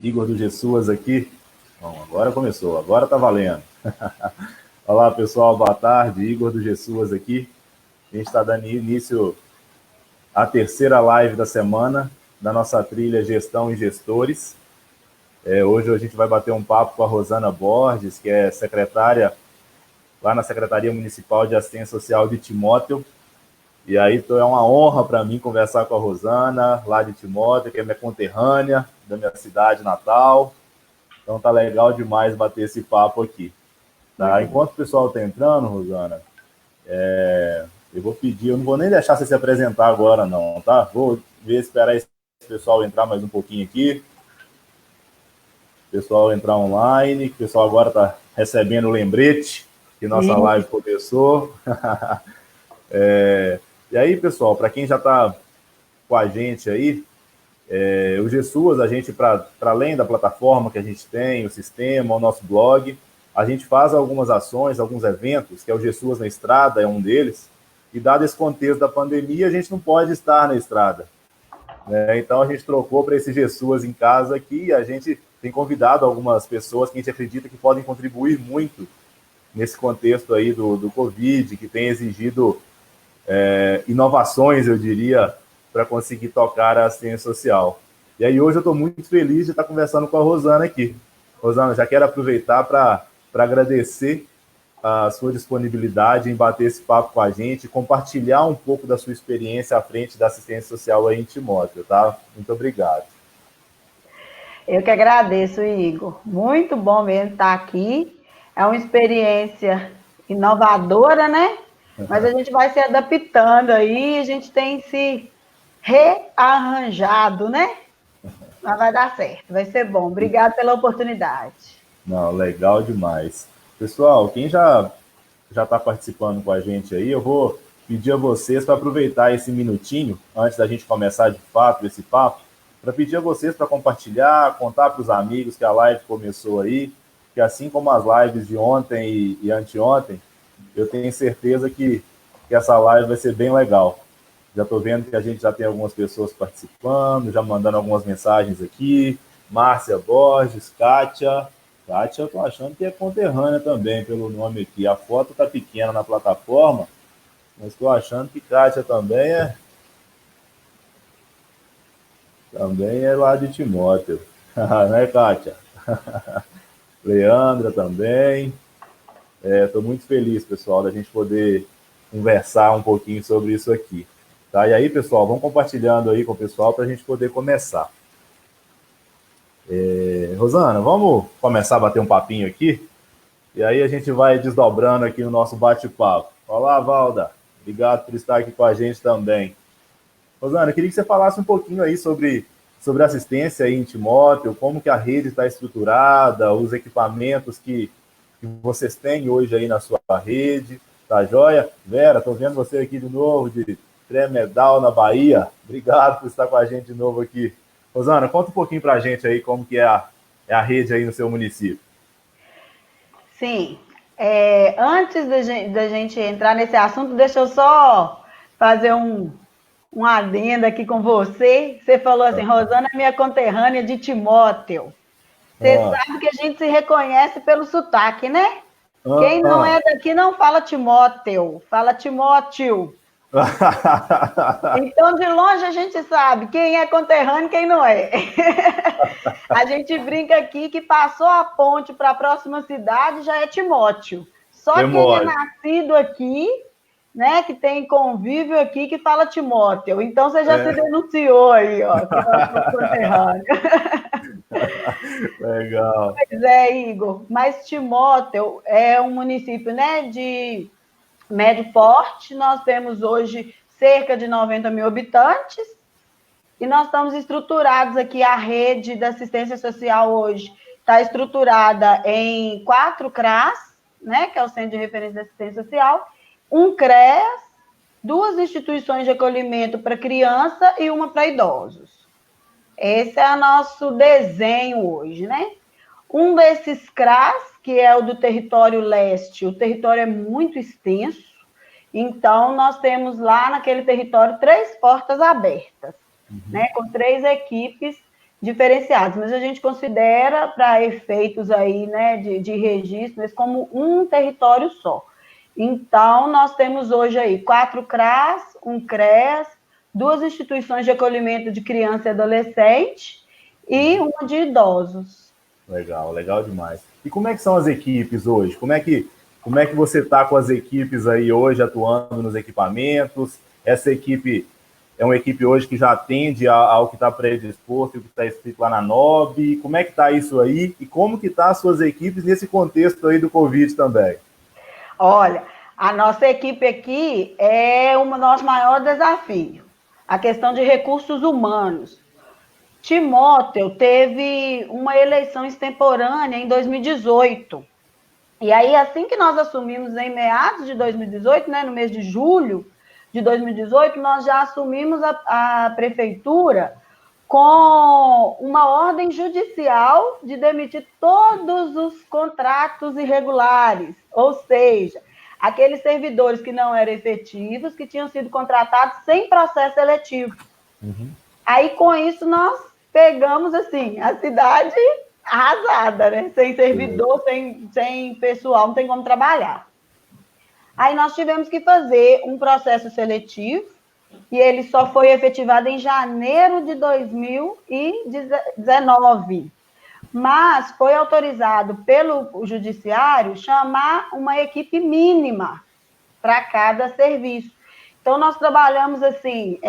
Igor do Gessuas aqui. Bom, agora começou, agora tá valendo. Olá, pessoal, boa tarde. Igor do Gessuas aqui. A gente está dando início à terceira live da semana da nossa trilha Gestão e Gestores. Hoje a gente vai bater um papo com a Rosana Borges, que é secretária lá na Secretaria Municipal de Assistência Social de Timóteo. E aí é uma honra para mim conversar com a Rosana, lá de Timóteo, que é minha conterrânea, da minha cidade natal. Então tá legal demais bater esse papo aqui. Tá? Enquanto o pessoal está entrando, Rosana, eu vou pedir, eu não vou nem deixar você se apresentar agora não, tá? Vou esperar esse pessoal entrar mais um pouquinho aqui. O pessoal entrar online, o pessoal agora está recebendo o lembrete que nossa live começou. E aí, pessoal, para quem já está com a gente aí, o Gessuas, a gente, para além da plataforma que a gente tem, o sistema, o nosso blog, a gente faz algumas ações, alguns eventos, que é o Gessuas na Estrada, é um deles, e dado esse contexto da pandemia, a gente não pode estar na estrada. Né? Então, a gente trocou para esse Gessuas em casa aqui, e a gente tem convidado algumas pessoas que a gente acredita que podem contribuir muito nesse contexto aí do Covid, que tem exigido inovações, eu diria, para conseguir tocar a assistência social. E aí hoje eu estou muito feliz de estar conversando com a Rosana aqui. Rosana, já quero aproveitar para agradecer a sua disponibilidade em bater esse papo com a gente, compartilhar um pouco da sua experiência à frente da assistência social aí em Timóteo, tá? Muito obrigado. Eu que agradeço, Igor. Muito bom mesmo estar aqui. É uma experiência inovadora, né? Mas a gente vai se adaptando aí, a gente tem se rearranjado, né? Mas vai dar certo, vai ser bom. Obrigada pela oportunidade. Não, legal demais. Pessoal, quem já está participando com a gente aí, eu vou pedir a vocês para aproveitar esse minutinho, antes da gente começar de fato esse papo, para pedir a vocês para compartilhar, contar para os amigos que a live começou aí, que assim como as lives de ontem e anteontem, eu tenho certeza que essa live vai ser bem legal. Já estou vendo que a gente já tem algumas pessoas participando, já mandando algumas mensagens aqui. Márcia Borges, Kátia, eu estou achando que é conterrânea também, pelo nome aqui. A foto está pequena na plataforma, mas estou achando que Kátia também é lá de Timóteo. Né, Kátia? Leandra também. Estou muito feliz, pessoal, da gente poder conversar um pouquinho sobre isso aqui. Tá? E aí, pessoal, vamos compartilhando aí com o pessoal para a gente poder começar. Rosana, vamos começar a bater um papinho aqui? E aí a gente vai desdobrando aqui no nosso bate-papo. Olá, Valda. Obrigado por estar aqui com a gente também. Rosana, eu queria que você falasse um pouquinho aí sobre assistência aí em Timóteo, como que a rede está estruturada, os equipamentos que vocês têm hoje aí na sua rede. Tá joia? Vera, estou vendo você aqui de novo, de Tremedal, na Bahia. Obrigado por estar com a gente de novo aqui. Rosana, conta um pouquinho para a gente aí como que é a rede aí no seu município. Sim. Antes da gente entrar nesse assunto, deixa eu só fazer um adendo aqui com você. Você falou assim, Rosana é minha conterrânea de Timóteo. Você sabe que a gente se reconhece pelo sotaque, né? Quem não é daqui não fala Timóteo, fala Timóteo. Então, de longe, a gente sabe quem é conterrâneo e quem não é. A gente brinca aqui que passou a ponte para a próxima cidade já é Timóteo. Só quem é nascido aqui, né, que tem convívio aqui, que fala Timóteo. Então, você já se denunciou aí, ó, que nós somos conterrâneos. Legal. Pois é, Igor. Mas Timóteo é um município, né, de médio porte. Nós temos hoje cerca de 90 mil habitantes e nós estamos estruturados aqui, a rede da assistência social hoje está estruturada em 4 CRAS, né, que é o Centro de Referência de Assistência Social, um CREAS, 2 instituições de acolhimento para criança e uma para idosos. Esse é o nosso desenho hoje, né? Um desses CRAS, que é o do território leste, o território é muito extenso, então nós temos lá naquele território 3 portas abertas, né, com 3 equipes diferenciados, mas a gente considera, para efeitos aí, né, de registro, mas como um território só. Então, nós temos hoje aí 4 CRAS, um CREAS, 2 instituições de acolhimento de criança e adolescente e uma de idosos. Legal, legal demais. E como é que são as equipes hoje? Como é que você está com as equipes aí hoje atuando nos equipamentos? Essa equipe é uma equipe hoje que já atende ao que está predisposto, o que está escrito lá na NOB. Como é que está isso aí? E como que estão as suas equipes nesse contexto aí do Covid também? Olha, a nossa equipe aqui é o nosso maior desafio, a questão de recursos humanos. Timóteo teve uma eleição extemporânea em 2018. E aí, assim que nós assumimos em meados de 2018, né, no mês de julho de 2018, nós já assumimos a prefeitura com uma ordem judicial de demitir todos os contratos irregulares, ou seja, aqueles servidores que não eram efetivos, que tinham sido contratados sem processo seletivo. Uhum. Aí, com isso, nós pegamos, assim, a cidade arrasada, né? Sem servidor, sem pessoal, não tem como trabalhar. Aí nós tivemos que fazer um processo seletivo, e ele só foi efetivado em janeiro de 2019. Mas foi autorizado pelo judiciário chamar uma equipe mínima para cada serviço. Então, nós trabalhamos assim,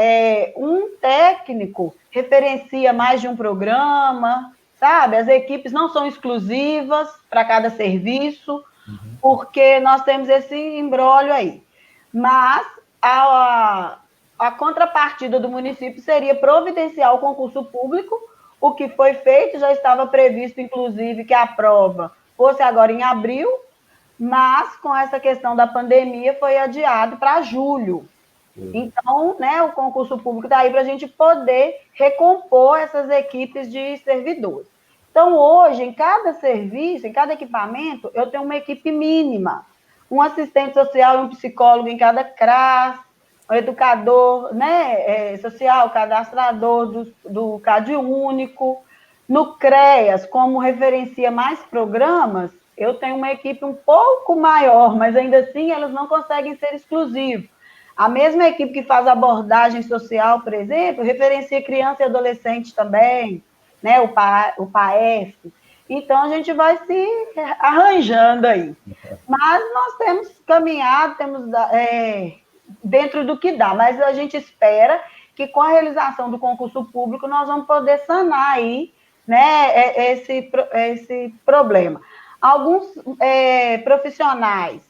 um técnico referencia mais de um programa, sabe? As equipes não são exclusivas para cada serviço, porque nós temos esse imbróglio aí. Mas a contrapartida do município seria providenciar o concurso público, o que foi feito, já estava previsto, inclusive, que a prova fosse agora em abril, mas com essa questão da pandemia foi adiado para julho. Então, né, o concurso público está aí para a gente poder recompor essas equipes de servidores. Então, hoje, em cada serviço, em cada equipamento, eu tenho uma equipe mínima. Um assistente social e um psicólogo em cada CRAS, um educador, né, social, cadastrador do CAD único. No CREAS, como referencia mais programas, eu tenho uma equipe um pouco maior, mas ainda assim elas não conseguem ser exclusivas. A mesma equipe que faz abordagem social, por exemplo, referencia criança e adolescente também, né, o PAEF. Então, a gente vai se arranjando aí. Mas nós temos caminhado, temos dentro do que dá, mas a gente espera que com a realização do concurso público nós vamos poder sanar aí, né, esse problema. Alguns profissionais,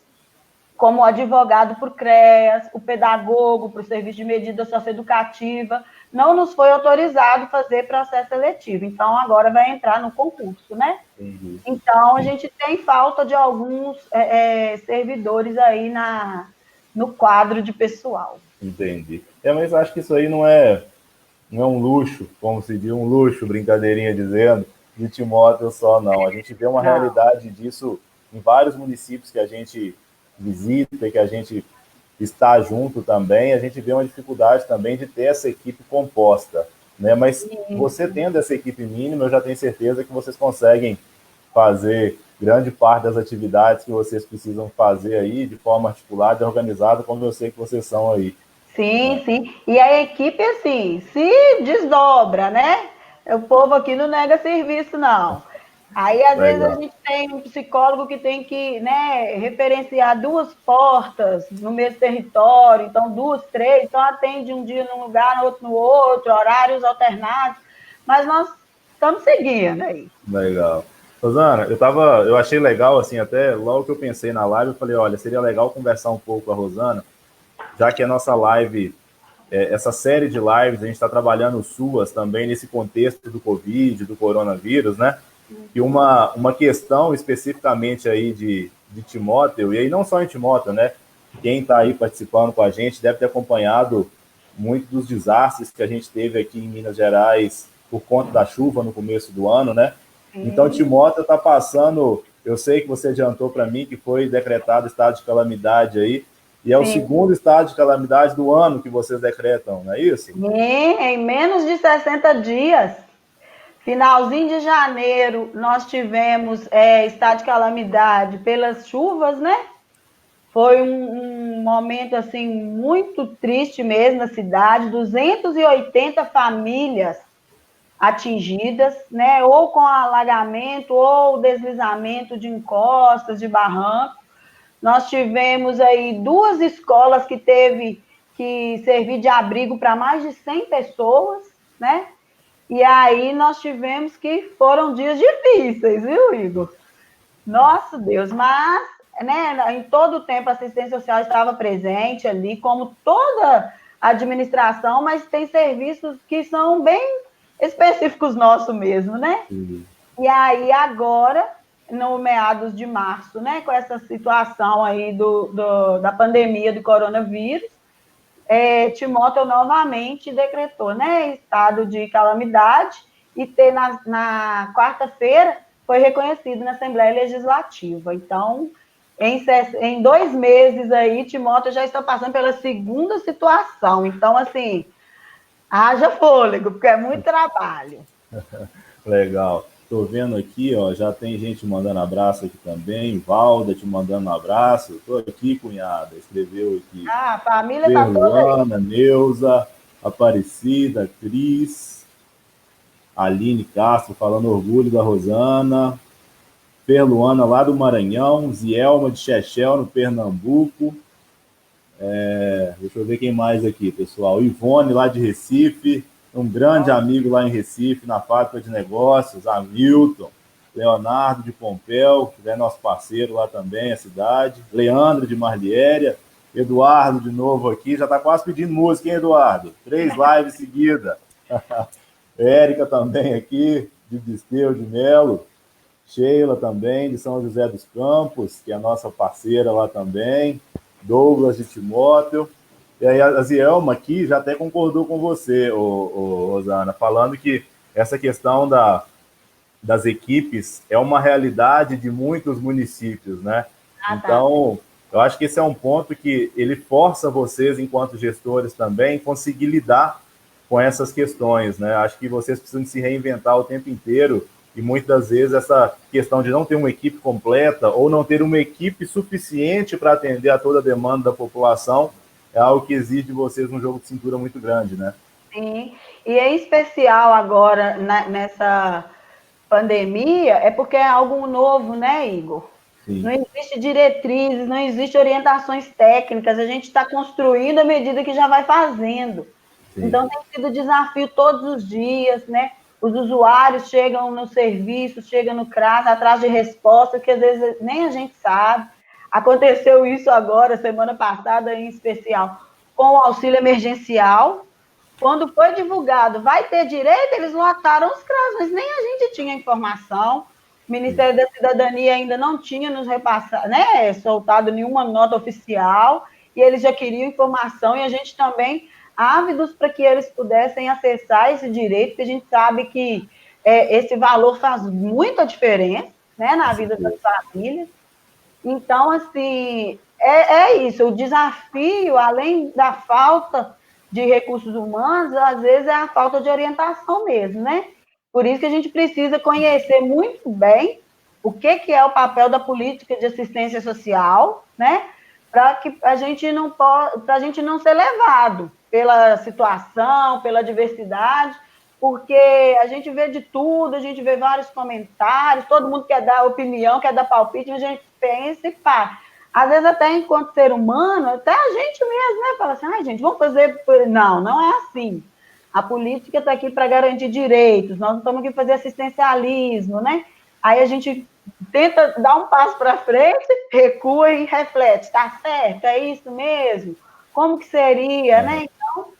como o advogado por CREAS, o pedagogo para o serviço de medida socioeducativa, não nos foi autorizado fazer processo seletivo. Então, agora vai entrar no concurso, né? Entendi. Então, a gente tem falta de alguns servidores aí no quadro de pessoal. Entendi. Mas acho que isso aí não é um luxo, como se diz, um luxo, brincadeirinha dizendo, de Timóteo só, não. A gente vê uma realidade disso em vários municípios que a gente visita e que a gente está junto também, a gente vê uma dificuldade também de ter essa equipe composta, né? Mas você tendo essa equipe mínima, eu já tenho certeza que vocês conseguem fazer grande parte das atividades que vocês precisam fazer aí de forma articulada e organizada, como eu sei que vocês são aí. Sim, sim. E a equipe, assim, se desdobra, né? O povo aqui não nega serviço, não. Aí, às vezes, a gente tem um psicólogo que tem que, né, referenciar 2 portas no mesmo território, então 2, 3, então atende um dia num lugar, outro no outro, horários alternados, mas nós estamos seguindo aí. Legal. Rosana, eu achei legal, assim, até logo que eu pensei na live, eu falei, olha, seria legal conversar um pouco com a Rosana, já que a nossa live, essa série de lives, a gente está trabalhando suas também nesse contexto do Covid, do coronavírus, né? E uma questão especificamente aí de Timóteo, e aí não só em Timóteo, né? Quem está aí participando com a gente deve ter acompanhado muito dos desastres que a gente teve aqui em Minas Gerais por conta da chuva no começo do ano, né? Então, Timóteo está passando, eu sei que você adiantou para mim que foi decretado estado de calamidade aí, e é o segundo estado de calamidade do ano que vocês decretam, não é isso? Em menos de 60 dias. Finalzinho de janeiro, nós tivemos estado de calamidade pelas chuvas, né? Foi um momento assim muito triste mesmo na cidade, 280 famílias atingidas, né? Ou com alagamento ou deslizamento de encostas, de barranco. Nós tivemos aí 2 escolas que teve que servir de abrigo para mais de 100 pessoas, né? E aí nós tivemos que foram dias difíceis, viu, Igor? Nossa Deus, mas né, em todo o tempo a assistência social estava presente ali, como toda a administração, mas tem serviços que são bem específicos nossos mesmo, né? Uhum. E aí agora, no meados de março, né, com essa situação aí da pandemia do coronavírus, Timóteo novamente decretou, né, estado de calamidade e na quarta-feira foi reconhecido na Assembleia Legislativa. Então, em 2 meses aí, Timóteo já está passando pela segunda situação. Então, assim, haja fôlego, porque é muito trabalho. Legal. Tô vendo aqui, ó, já tem gente mandando abraço aqui também. Valda te mandando um abraço. Tô aqui, cunhada. Escreveu aqui. Ah, a família tá toda aí. Luana, Neuza, Aparecida, Cris, Aline Castro falando orgulho da Rosana. Luana lá do Maranhão. Zielma de Chechel, no Pernambuco. Deixa eu ver quem mais aqui, pessoal. Ivone, lá de Recife. Um grande amigo lá em Recife, na fábrica de negócios, Hamilton, Leonardo de Pompéu, que é nosso parceiro lá também, a cidade, Leandro de Marliéria, Eduardo de novo aqui, já está quase pedindo música, hein, Eduardo? 3 lives seguidas. Érica também aqui, de Disteu de Melo, Sheila também, de São José dos Campos, que é a nossa parceira lá também, Douglas de Timóteo. E aí a Zielma aqui já até concordou com você, Rosana, falando que essa questão das equipes é uma realidade de muitos municípios, né? Então, eu acho que esse é um ponto que ele força vocês, enquanto gestores também, conseguir lidar com essas questões, né? Acho que vocês precisam se reinventar o tempo inteiro e muitas das vezes essa questão de não ter uma equipe completa ou não ter uma equipe suficiente para atender a toda a demanda da população é algo que exige de vocês um jogo de cintura muito grande, né? Sim, e é especial agora nessa pandemia, é porque é algo novo, né, Igor? Sim. Não existe diretrizes, não existe orientações técnicas, a gente está construindo à medida que já vai fazendo. Sim. Então tem sido desafio todos os dias, né? Os usuários chegam no serviço, chegam no CRAS, atrás de resposta que às vezes nem a gente sabe. Aconteceu isso agora, semana passada em especial, com o auxílio emergencial. Quando foi divulgado, vai ter direito, eles lotaram os CRAS, mas nem a gente tinha informação. O Ministério da Cidadania ainda não tinha nos repassado, né, soltado nenhuma nota oficial, e eles já queriam informação, e a gente também ávidos para que eles pudessem acessar esse direito, porque a gente sabe que esse valor faz muita diferença, né, na vida das famílias. Então, assim, é isso. O desafio, além da falta de recursos humanos, às vezes é a falta de orientação mesmo, né? Por isso que a gente precisa conhecer muito bem o que é o papel da política de assistência social, né? Para que a gente não ser levado pela situação, pela diversidade, porque a gente vê de tudo, a gente vê vários comentários, todo mundo quer dar opinião, quer dar palpite, mas a gente pensa e pá. Às vezes, até enquanto ser humano, até a gente mesmo, né? Fala assim, ai, gente, vamos fazer. Não, não é assim. A política está aqui para garantir direitos, nós não estamos aqui para fazer assistencialismo, né? Aí a gente tenta dar um passo para frente, recua e reflete, está certo, é isso mesmo? Como que seria, né? Então,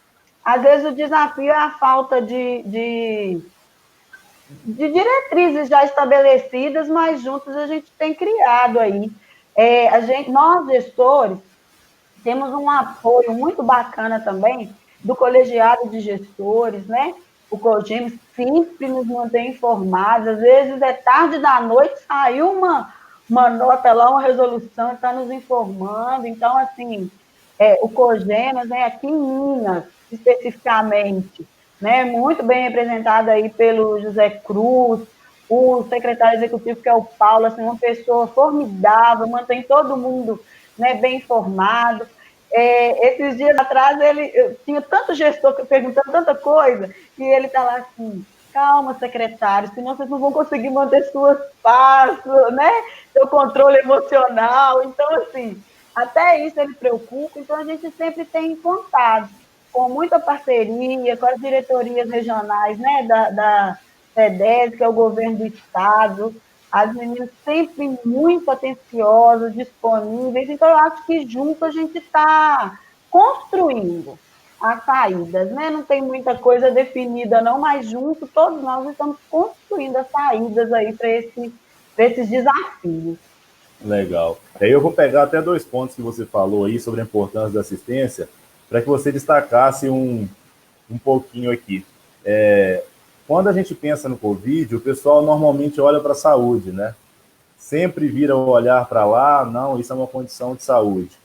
às vezes o desafio é a falta de diretrizes já estabelecidas, mas juntos a gente tem criado aí. Nós, gestores, temos um apoio muito bacana também do colegiado de gestores, né? O COGEMS sempre nos mantém informados, às vezes é tarde da noite, saiu uma nota lá, uma resolução, está nos informando. Então, assim, o COGEMS, né, aqui em Minas, especificamente, né, muito bem representada aí pelo José Cruz, o secretário executivo, que é o Paulo, assim, uma pessoa formidável, mantém todo mundo, né, bem informado. Esses dias atrás, eu tinha tanto gestor perguntando tanta coisa, e ele está lá assim, calma, secretário, senão vocês não vão conseguir manter suas paz, né, seu controle emocional. Então, assim, até isso ele preocupa, então a gente sempre tem contado com muita parceria com as diretorias regionais, né, da FEDES, que é o governo do estado, as meninas sempre muito atenciosas, disponíveis, então eu acho que junto a gente está construindo as saídas, né? Não tem muita coisa definida não, mas junto todos nós estamos construindo as saídas aí para esses desafios. Legal. Aí eu vou pegar até 2 pontos que você falou aí sobre a importância da assistência, para que você destacasse um pouquinho aqui. Quando a gente pensa no Covid, o pessoal normalmente olha para a saúde, né? Sempre vira o olhar para lá, não, isso é uma condição de saúde.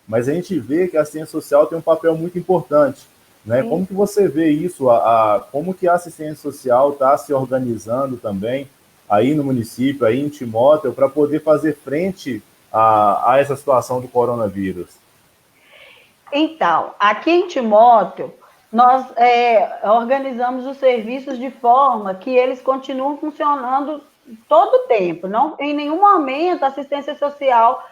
Mas a gente vê que a assistência social tem um papel muito importante, né? Como que você vê isso? Como que a assistência social está se organizando também aí no município, aí em Timóteo, para poder fazer frente a essa situação do coronavírus? Então, aqui em Timóteo, nós organizamos os serviços de forma que eles continuam funcionando todo o tempo. Não, em nenhum momento a assistência social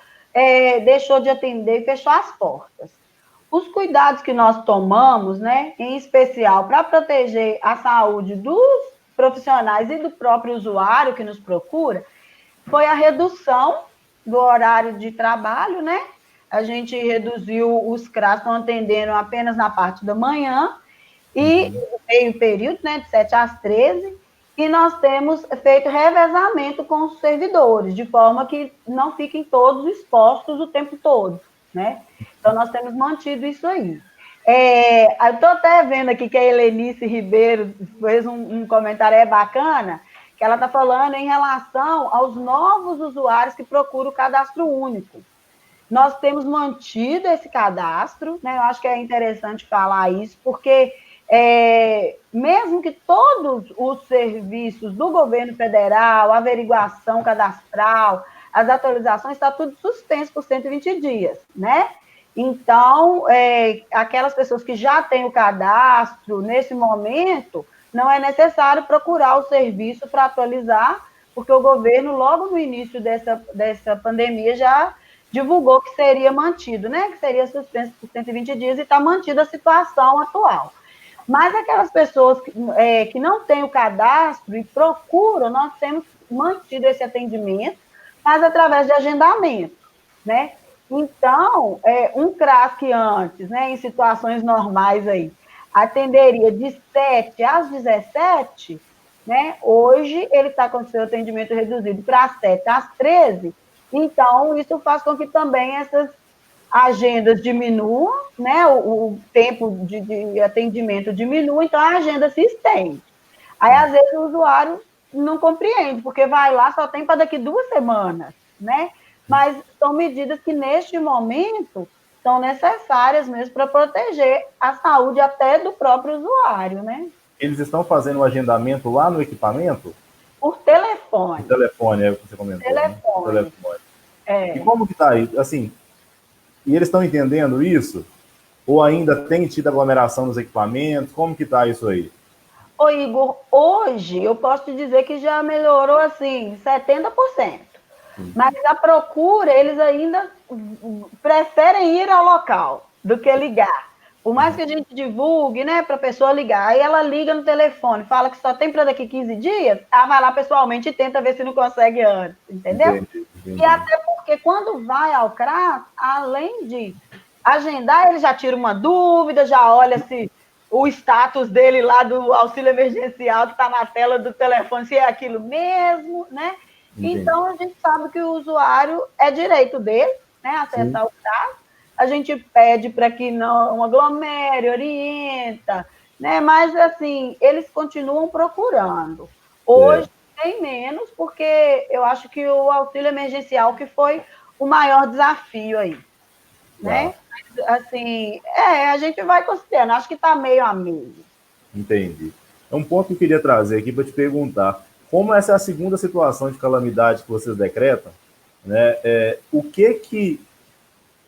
deixou de atender e fechou as portas. Os cuidados que nós tomamos, né, em especial para proteger a saúde dos profissionais e do próprio usuário que nos procura, foi a redução do horário de trabalho, né? A gente reduziu, os CRAS estão atendendo apenas na parte da manhã e meio período, né, de 7 às 13, e nós temos feito revezamento com os servidores, de forma que não fiquem todos expostos o tempo todo, né? Então, nós temos mantido isso aí. Eu estou até vendo aqui que a Helenice Ribeiro fez um comentário bacana, que ela está falando em relação aos novos usuários que procuram o cadastro único. Nós temos mantido esse cadastro, né? Eu acho que é interessante falar isso, porque mesmo que todos os serviços do governo federal, averiguação cadastral, as atualizações, está tudo suspenso por 120 dias, né? Então, aquelas pessoas que já têm o cadastro, nesse momento, não é necessário procurar o serviço para atualizar, porque o governo, logo no início dessa pandemia, já divulgou que seria mantido, né? Que seria suspenso por 120 dias e está mantida a situação atual. Mas aquelas pessoas que não têm o cadastro e procuram, nós temos mantido esse atendimento, mas através de agendamento, né? Então, um CRAS que antes, né, em situações normais aí, atenderia de 7 às 17, né? Hoje ele está com o seu atendimento reduzido para 7 às 13, então isso faz com que também essas agendas diminuam, né? O tempo de atendimento diminua, então a agenda se estende. Aí, às vezes, o usuário não compreende, porque vai lá, só tem para daqui 2 semanas, né? Mas são medidas que, neste momento, são necessárias mesmo para proteger a saúde até do próprio usuário, né? Eles estão fazendo o agendamento lá no equipamento? Por telefone. O telefone, é o que você comentou. Telefone. Né? Telefone. E como que está aí? Assim, e eles estão entendendo isso? Ou ainda tem tido aglomeração nos equipamentos? Como que está isso aí? Ô, Igor, hoje eu posso te dizer que já melhorou, assim, 70%. Mas a procura, eles ainda preferem ir ao local do que ligar. Por mais que a gente divulgue, né, para a pessoa ligar, aí ela liga no telefone, fala que só tem para daqui 15 dias, ela vai lá pessoalmente e tenta ver se não consegue antes, entendeu? Entendi. E até porque quando vai ao CRAS, além de agendar, ele já tira uma dúvida, já olha se o status dele lá do auxílio emergencial que está na tela do telefone, se é aquilo mesmo, né? Entendi. Então, a gente sabe que o usuário é direito dele, né, acessar o CRAS. A gente pede para que não aglomere, orienta, né? Mas, assim, eles continuam procurando. Hoje tem menos, porque eu acho que o auxílio emergencial que foi o maior desafio aí, né? Mas, assim, a gente vai considerando, acho que está meio a meio. Entendi. É um ponto que eu queria trazer aqui para te perguntar. Como essa é a segunda situação de calamidade que vocês decretam, né? O que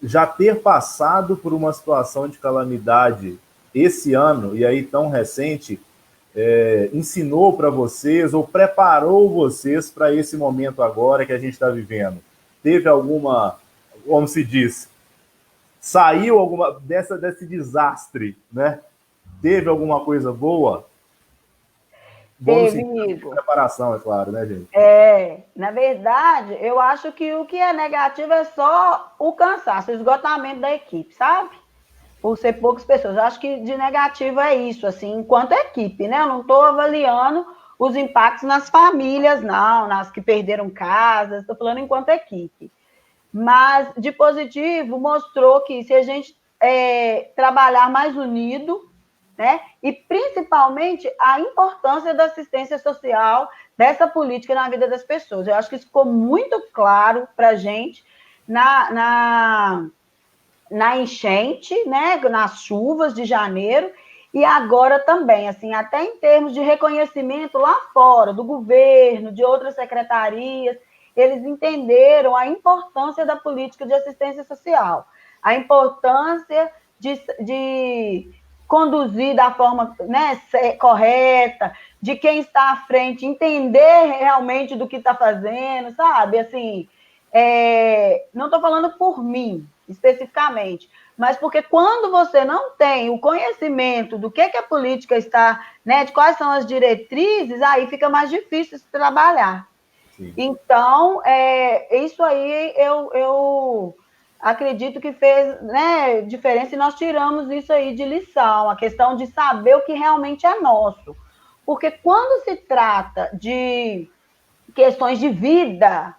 já ter passado por uma situação de calamidade esse ano, e aí tão recente, ensinou para vocês ou preparou vocês para esse momento agora que a gente está vivendo? Teve alguma, como se diz, saiu alguma desse desastre, né? Teve alguma coisa boa? Bom no Teve, sentido de Igor. preparação, é claro, né, gente? Na verdade, eu acho que o que é negativo é só o cansaço, o esgotamento da equipe, sabe? Por ser poucas pessoas. Eu acho que de negativo é isso, assim, enquanto equipe, né? Eu não estou avaliando os impactos nas famílias, não, nas que perderam casas, estou falando enquanto equipe. Mas de positivo mostrou que se a gente trabalhar mais unido, né? E principalmente a importância da assistência social, dessa política na vida das pessoas. Eu acho que isso ficou muito claro para a gente na enchente, né? Nas chuvas de janeiro, e agora também, assim, até em termos de reconhecimento lá fora, do governo, de outras secretarias, eles entenderam a importância da política de assistência social, a importância de conduzir da forma, né, correta, de quem está à frente, entender realmente do que está fazendo, sabe? Assim, não estou falando por mim, especificamente, mas porque quando você não tem o conhecimento do que a política está, né, de quais são as diretrizes, aí fica mais difícil se trabalhar. Sim. Então, isso aí eu acredito que fez, né, diferença, e nós tiramos isso aí de lição, a questão de saber o que realmente é nosso. Porque quando se trata de questões de vida,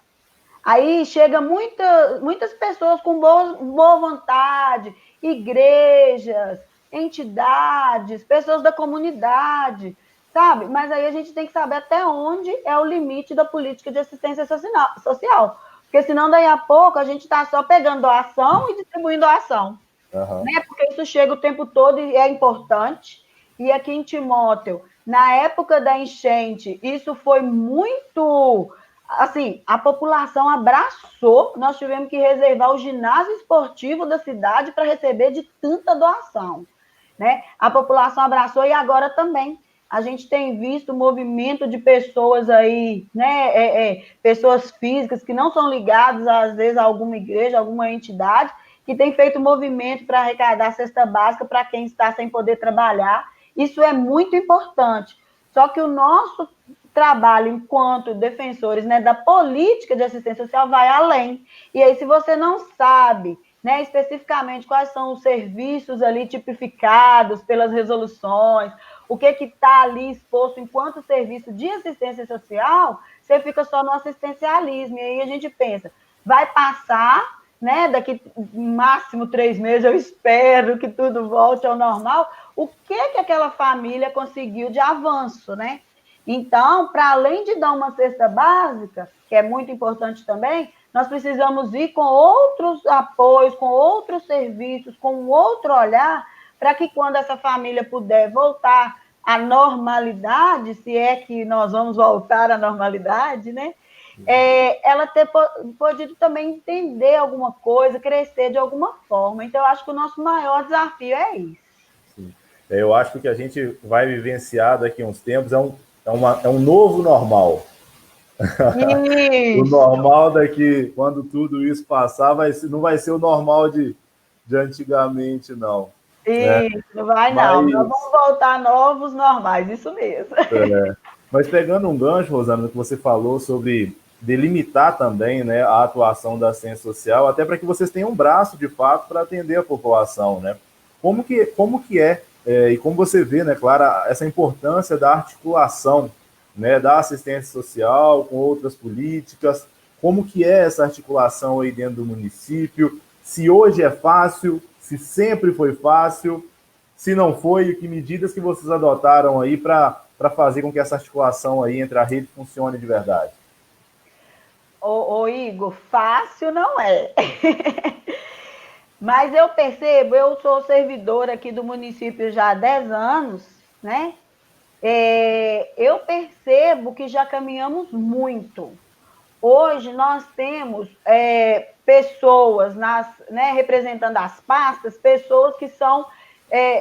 aí chega muitas pessoas com boa vontade, igrejas, entidades, pessoas da comunidade, sabe? Mas aí a gente tem que saber até onde é o limite da política de assistência social. Porque senão, daí a pouco, a gente está só pegando doação e distribuindo doação. Uhum. Né? Porque isso chega o tempo todo e é importante. E aqui em Timóteo, na época da enchente, isso foi muito. Assim, a população abraçou, nós tivemos que reservar o ginásio esportivo da cidade para receber de tanta doação. Né? A população abraçou e agora também. A gente tem visto o movimento de pessoas aí, né? Pessoas físicas que não são ligadas, às vezes, a alguma igreja, alguma entidade, que tem feito movimento para arrecadar cesta básica para quem está sem poder trabalhar. Isso é muito importante. Só que o nosso trabalho enquanto defensores, né, da política de assistência social vai além. E aí, se você não sabe, né, especificamente quais são os serviços ali tipificados pelas resoluções, o que está ali exposto enquanto serviço de assistência social, você fica só no assistencialismo. E aí a gente pensa, vai passar, né, daqui máximo 3 meses, eu espero que tudo volte ao normal, o que aquela família conseguiu de avanço, né? Então, para além de dar uma cesta básica, que é muito importante também, nós precisamos ir com outros apoios, com outros serviços, com um outro olhar, para que quando essa família puder voltar à normalidade, se é que nós vamos voltar à normalidade, né? Ela ter podido também entender alguma coisa, crescer de alguma forma. Então, eu acho que o nosso maior desafio é isso. Sim. Eu acho que o que a gente vai vivenciar daqui a uns tempos é um novo normal. O Isso. normal daqui, quando tudo isso passar, não vai ser o normal de antigamente, não. Né? Isso, não vai não. Nós Mas, vamos voltar novos normais, isso mesmo. mas pegando um gancho, Rosana, que você falou sobre delimitar também, né, a atuação da ciência social, até para que vocês tenham um braço, de fato, para atender a população, né? Como que e como você vê, né, Clara, essa importância da articulação, né, da assistência social com outras políticas, como que é essa articulação aí dentro do município, se hoje é fácil, se sempre foi fácil, se não foi, que medidas que vocês adotaram aí para fazer com que essa articulação aí entre a rede funcione de verdade? Ô Igor, fácil não é. Mas eu percebo, eu sou servidora aqui do município já há 10 anos, né? Eu percebo que já caminhamos muito. Hoje nós temos pessoas né, representando as pastas, pessoas que são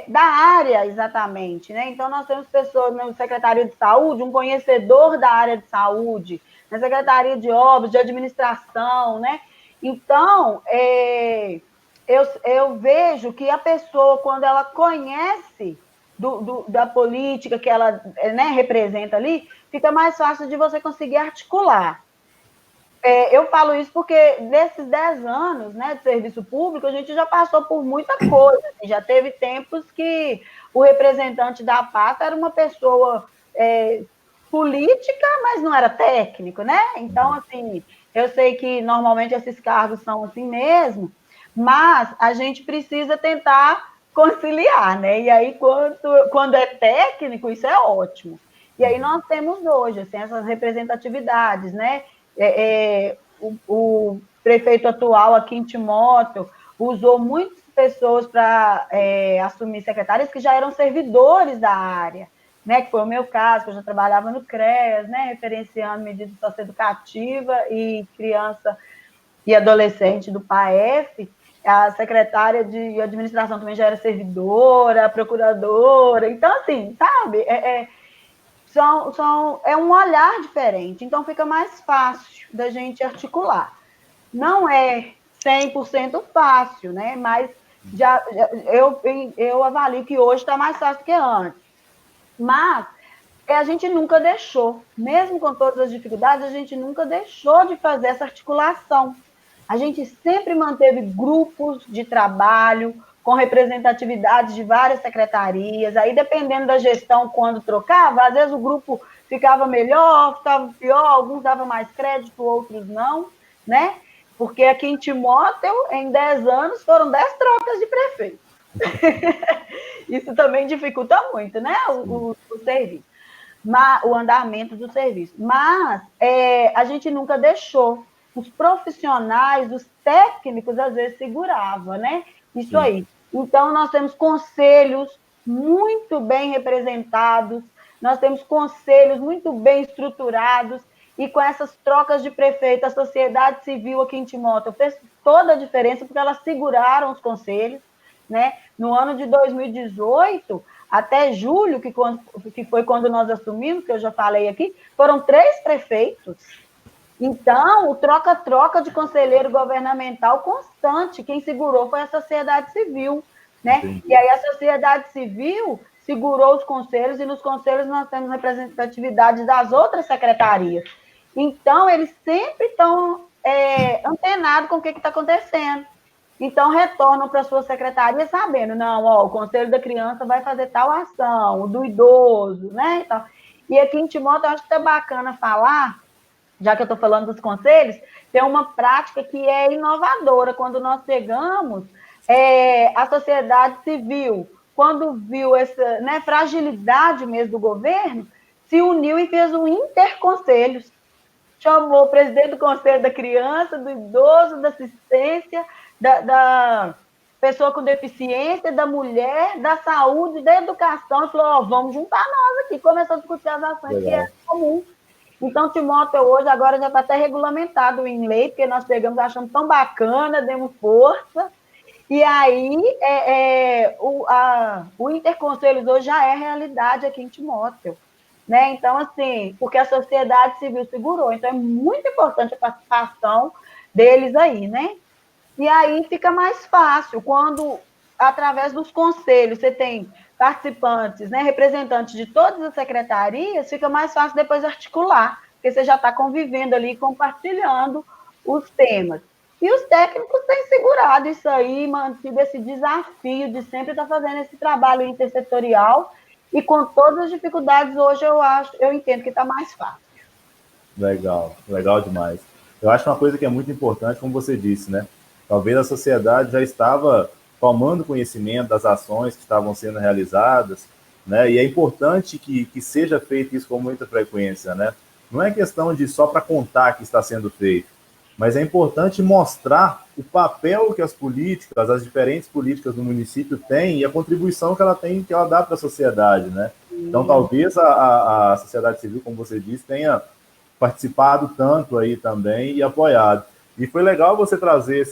da área exatamente, né? Então nós temos pessoas na Secretaria de Saúde, um conhecedor da área de saúde, na Secretaria de Obras, de Administração, né? Então eu vejo que a pessoa, quando ela conhece da política que ela, né, representa ali, fica mais fácil de você conseguir articular. Eu falo isso porque nesses 10 anos, né, de serviço público, a gente já passou por muita coisa. Já teve tempos que o representante da pasta era uma pessoa política, mas não era técnico, né? Então, assim, eu sei que normalmente esses cargos são assim mesmo, mas a gente precisa tentar conciliar, né? E aí, quando é técnico, isso é ótimo. E aí nós temos hoje, assim, essas representatividades, né? O prefeito atual aqui em Timóteo usou muitas pessoas para assumir secretárias que já eram servidores da área, né? Que foi o meu caso, que eu já trabalhava no CREAS, né? Referenciando medidas socioeducativa e criança e adolescente do PAEF. A secretária de administração também já era servidora, procuradora. Então, assim, sabe? É um olhar diferente, então fica mais fácil da gente articular. Não é 100% fácil, né? Mas eu avalio que hoje está mais fácil que antes. Mas a gente nunca deixou, mesmo com todas as dificuldades, a gente nunca deixou de fazer essa articulação. A gente sempre manteve grupos de trabalho, com representatividade de várias secretarias, aí dependendo da gestão, quando trocava, às vezes o grupo ficava melhor, ficava pior, alguns davam mais crédito, outros não, né? Porque aqui em Timóteo, em 10 anos, foram 10 trocas de prefeito. Isso também dificulta muito, né, o serviço, o andamento do serviço. Mas a gente nunca deixou. Os profissionais, os técnicos, às vezes seguravam, né? Isso aí. Então, nós temos conselhos muito bem representados, nós temos conselhos muito bem estruturados, e com essas trocas de prefeito, a sociedade civil aqui em Timóteo fez toda a diferença, porque elas seguraram os conselhos, né? No ano de 2018, até julho, que foi quando nós assumimos, que eu já falei aqui, foram 3 prefeitos. Então, o troca-troca de conselheiro governamental constante, quem segurou foi a sociedade civil, né? Entendi. E aí a sociedade civil segurou os conselhos, e nos conselhos nós temos representatividade das outras secretarias. Então, eles sempre estão antenados com o que está acontecendo. Então, retornam para a sua secretaria sabendo, não, ó, o Conselho da Criança vai fazer tal ação, o do idoso, né? Então, e aqui em Timóteo, eu acho que é bacana falar, já que eu estou falando dos conselhos, tem uma prática que é inovadora. Quando nós chegamos, a sociedade civil, quando viu essa, né, fragilidade mesmo do governo, se uniu e fez um interconselhos. Chamou o presidente do Conselho da Criança, do idoso, da assistência, da pessoa com deficiência, da mulher, da saúde, da educação, e falou, ó, vamos juntar nós aqui. Começou a discutir as ações que é comum. Então, Timóteo hoje agora já está até regulamentado em lei, porque nós pegamos, achamos tão bacana, demos força, e aí o Interconselhos hoje já é realidade aqui em Timóteo, né? Então, assim, porque a sociedade civil segurou, então é muito importante a participação deles aí, né? E aí fica mais fácil, quando, através dos conselhos, você tem participantes, né, representantes de todas as secretarias, fica mais fácil depois articular, porque você já está convivendo ali, compartilhando os temas. E os técnicos têm segurado isso aí, mantido esse desafio de sempre estar fazendo esse trabalho intersetorial, e com todas as dificuldades, hoje eu entendo que está mais fácil. Legal, legal demais. Eu acho uma coisa que é muito importante, como você disse, né? Talvez a sociedade já estava tomando conhecimento das ações que estavam sendo realizadas, né? E é importante que seja feito isso com muita frequência, né? Não é questão de só para contar que está sendo feito, mas é importante mostrar o papel que as diferentes políticas do município têm e a contribuição que ela tem, que ela dá para a sociedade, né? Então, talvez a sociedade civil, como você disse, tenha participado tanto aí também e apoiado. E foi legal você trazer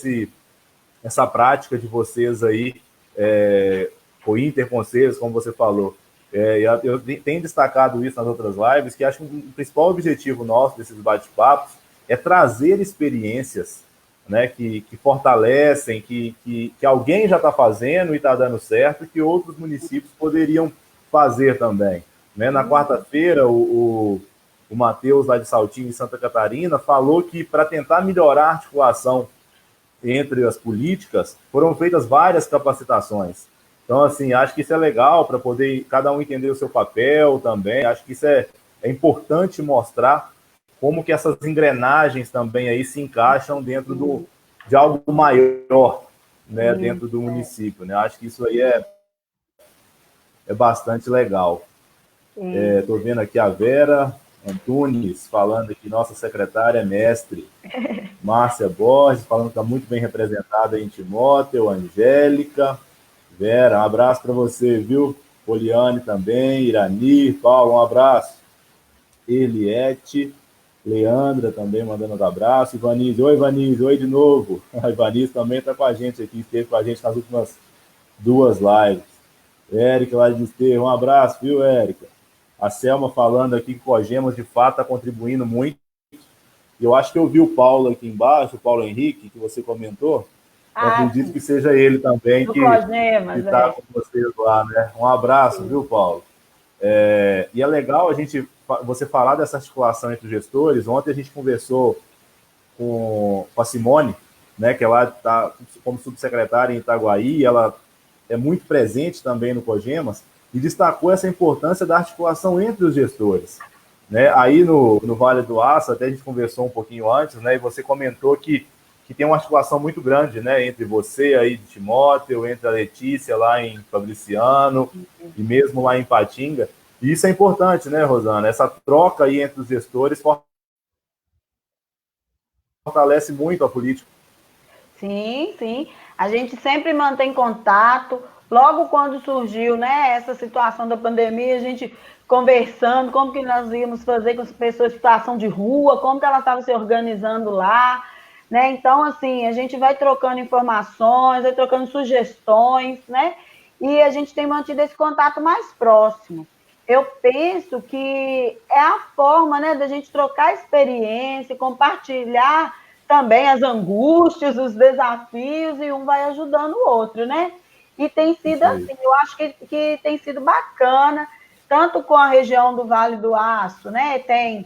essa prática de vocês aí, o interconselhos, como você falou. Eu tenho destacado isso nas outras lives, que acho que o principal objetivo nosso desses bate-papos é trazer experiências, né, que fortalecem, que alguém já está fazendo e está dando certo, que outros municípios poderiam fazer também. Né? Na quarta-feira, o Matheus, lá de Saltinho, em Santa Catarina, falou que para tentar melhorar a articulação entre as políticas, foram feitas várias capacitações. Então, assim, acho que isso é legal para poder cada um entender o seu papel também. Acho que isso é importante mostrar como que essas engrenagens também aí se encaixam dentro de algo maior, né, dentro do município. Né? Acho que isso aí é bastante legal. Estou vendo aqui a Vera Antunes falando que nossa secretária é mestre. Márcia Borges falando que está muito bem representada em Timóteo, Angélica. Vera, um abraço para você, viu? Poliane também, Irani, Paulo, um abraço. Eliette, Leandra também mandando um abraço. Ivanise, oi Ivanise, oi de novo. A Ivanise também está com a gente aqui, esteve com a gente nas últimas 2 lives. Érica lá de Desterro, um abraço, viu, Érica? A Selma falando aqui que Cogemas de fato está contribuindo muito. E eu acho que eu vi o Paulo aqui embaixo, o Paulo Henrique, que você comentou. Eu acredito sim. que seja ele também que está com vocês lá, né? Um abraço, viu, Paulo? E é legal você falar dessa articulação entre os gestores. Ontem a gente conversou com a Simone, né, que ela está como subsecretária em Itaguaí, ela é muito presente também no Cogemas, e destacou essa importância da articulação entre os gestores. Né? Aí no Vale do Aço, até a gente conversou um pouquinho antes, né, e você comentou que tem uma articulação muito grande, né, entre você aí de Timóteo, entre a Letícia lá em Fabriciano, e mesmo lá em Patinga. E isso é importante, né, Rosana? Essa troca aí entre os gestores fortalece muito a política. Sim, sim. A gente sempre mantém contato. Logo quando surgiu, né, essa situação da pandemia, a gente conversando como que nós íamos fazer com as pessoas em situação de rua, como que elas estavam se organizando lá, né? Então, assim, a gente vai trocando informações, vai trocando sugestões, né? E a gente tem mantido esse contato mais próximo. Eu penso que é a forma, né, da gente trocar experiência, compartilhar também as angústias, os desafios, e um vai ajudando o outro, né? E tem sido assim, eu acho que tem sido bacana, tanto com a região do Vale do Aço, né? Tem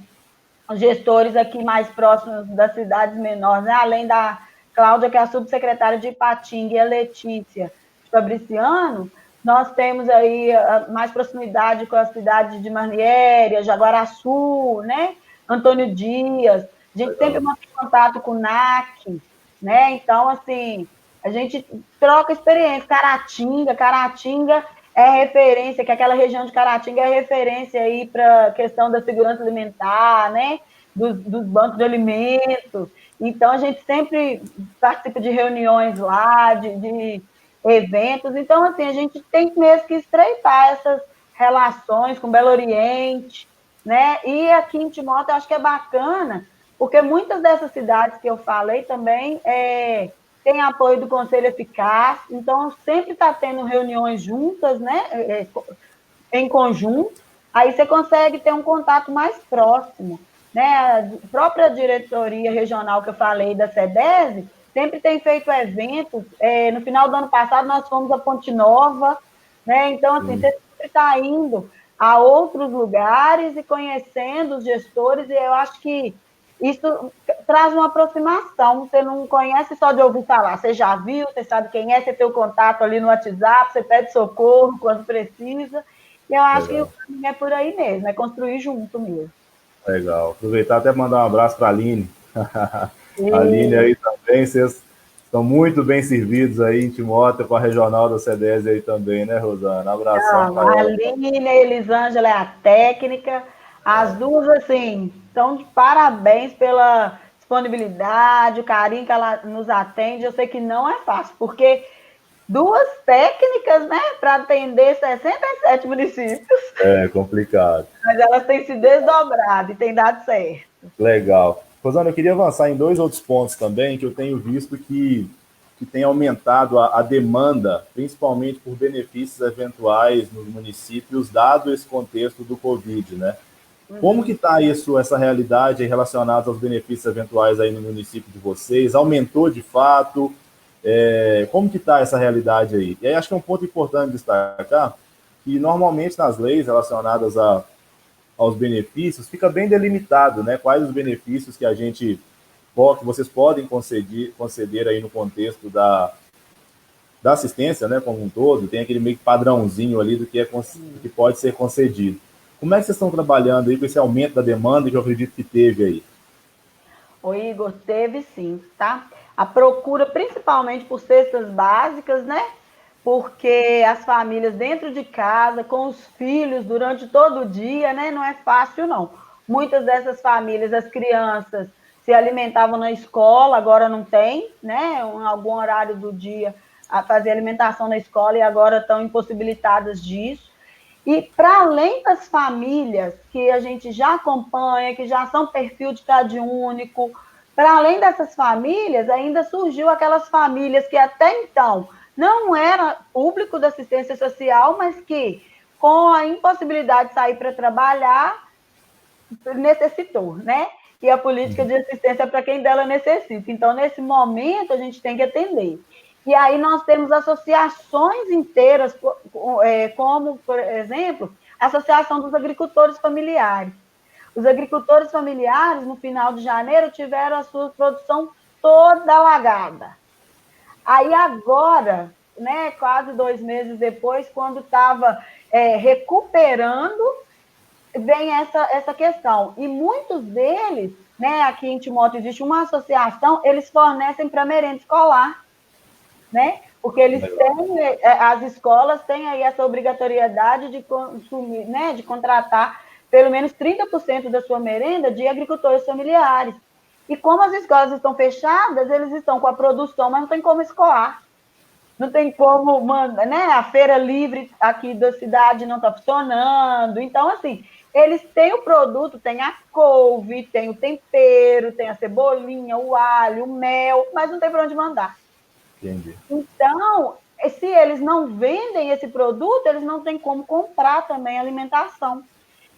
os gestores aqui mais próximos das cidades menores, né? Além da Cláudia, que é a subsecretária de Ipatinga, e a Letícia Fabriciano, nós temos aí mais proximidade com a cidade de Manieri, Jaguaraçu, né? Antônio Dias. A gente sempre mantém contato com o NAC, né? Então, assim, a gente troca experiência. Caratinga é referência, que aquela região de Caratinga é referência aí para a questão da segurança alimentar, né? Dos bancos de alimentos. Então, a gente sempre participa de reuniões lá, de eventos. Então, assim, a gente tem mesmo que estreitar essas relações com Belo Oriente, né? E aqui em Timóteo, eu acho que é bacana, porque muitas dessas cidades que eu falei também tem apoio do Conselho Eficaz, então sempre está tendo reuniões juntas, né, em conjunto, aí você consegue ter um contato mais próximo. Né? A própria diretoria regional que eu falei da SEDESE sempre tem feito eventos. No final do ano passado, nós fomos a Ponte Nova, né? Então, assim, você sempre está indo a outros lugares e conhecendo os gestores, e eu acho que isso traz uma aproximação. Você não conhece só de ouvir falar, você já viu, você sabe quem é, você tem o contato ali no WhatsApp, você pede socorro quando precisa. E eu acho que o caminho é por aí mesmo, é construir junto mesmo. Legal. Aproveitar até mandar um abraço para a Aline. A Aline aí também, vocês estão muito bem servidos aí em Timóteo, com a regional da CEDES aí também, né, Rosana? Abração. A Aline e a Elisângela é a técnica. As duas, assim, estão de parabéns pela disponibilidade, o carinho que ela nos atende. Eu sei que não é fácil, porque duas técnicas, né, para atender 67 municípios. É complicado. Mas elas têm se desdobrado e têm dado certo. Legal. Rosana, eu queria avançar em dois outros pontos também, que eu tenho visto que tem aumentado a demanda, principalmente por benefícios eventuais nos municípios, dado esse contexto do Covid, né? Como que está isso, essa realidade relacionada aos benefícios eventuais aí no município de vocês? Aumentou de fato? Como que está essa realidade aí? E aí acho que é um ponto importante destacar que normalmente nas leis relacionadas aos benefícios fica bem delimitado, né? Quais os benefícios que vocês podem conceder aí no contexto da assistência, né, como um todo, tem aquele meio que padrãozinho ali do que pode ser concedido. Como é que vocês estão trabalhando aí com esse aumento da demanda que eu acredito que teve aí? O Igor, teve sim, tá? A procura, principalmente por cestas básicas, né? Porque as famílias dentro de casa, com os filhos durante todo o dia, né? Não é fácil, não. Muitas dessas famílias, as crianças se alimentavam na escola, agora não tem, né? Em algum horário do dia a fazer alimentação na escola e agora estão impossibilitadas disso. E para além das famílias que a gente já acompanha, que já são perfil de CAD único, para além dessas famílias, ainda surgiu aquelas famílias que até então não era público da assistência social, mas que, com a impossibilidade de sair para trabalhar, necessitou, né? E a política de assistência para quem dela necessita. Então, nesse momento, a gente tem que atender. E aí nós temos associações inteiras, como, por exemplo, a Associação dos Agricultores Familiares. Os agricultores familiares, no final de janeiro, tiveram a sua produção toda alagada. Aí agora, né, quase 2 meses depois, quando estava recuperando, vem essa questão. E muitos deles, né, aqui em Timóteo existe uma associação, eles fornecem para merenda escolar, né? Porque eles têm, as escolas têm aí essa obrigatoriedade de consumir, né, de contratar pelo menos 30% da sua merenda de agricultores familiares. E como as escolas estão fechadas, eles estão com a produção, mas não tem como escoar. Não tem como, né? A feira livre aqui da cidade não está funcionando. Então, assim, eles têm o produto, tem a couve, tem o tempero, tem a cebolinha, o alho, o mel, mas não tem para onde mandar. Entendi. Então, se eles não vendem esse produto, eles não têm como comprar também alimentação.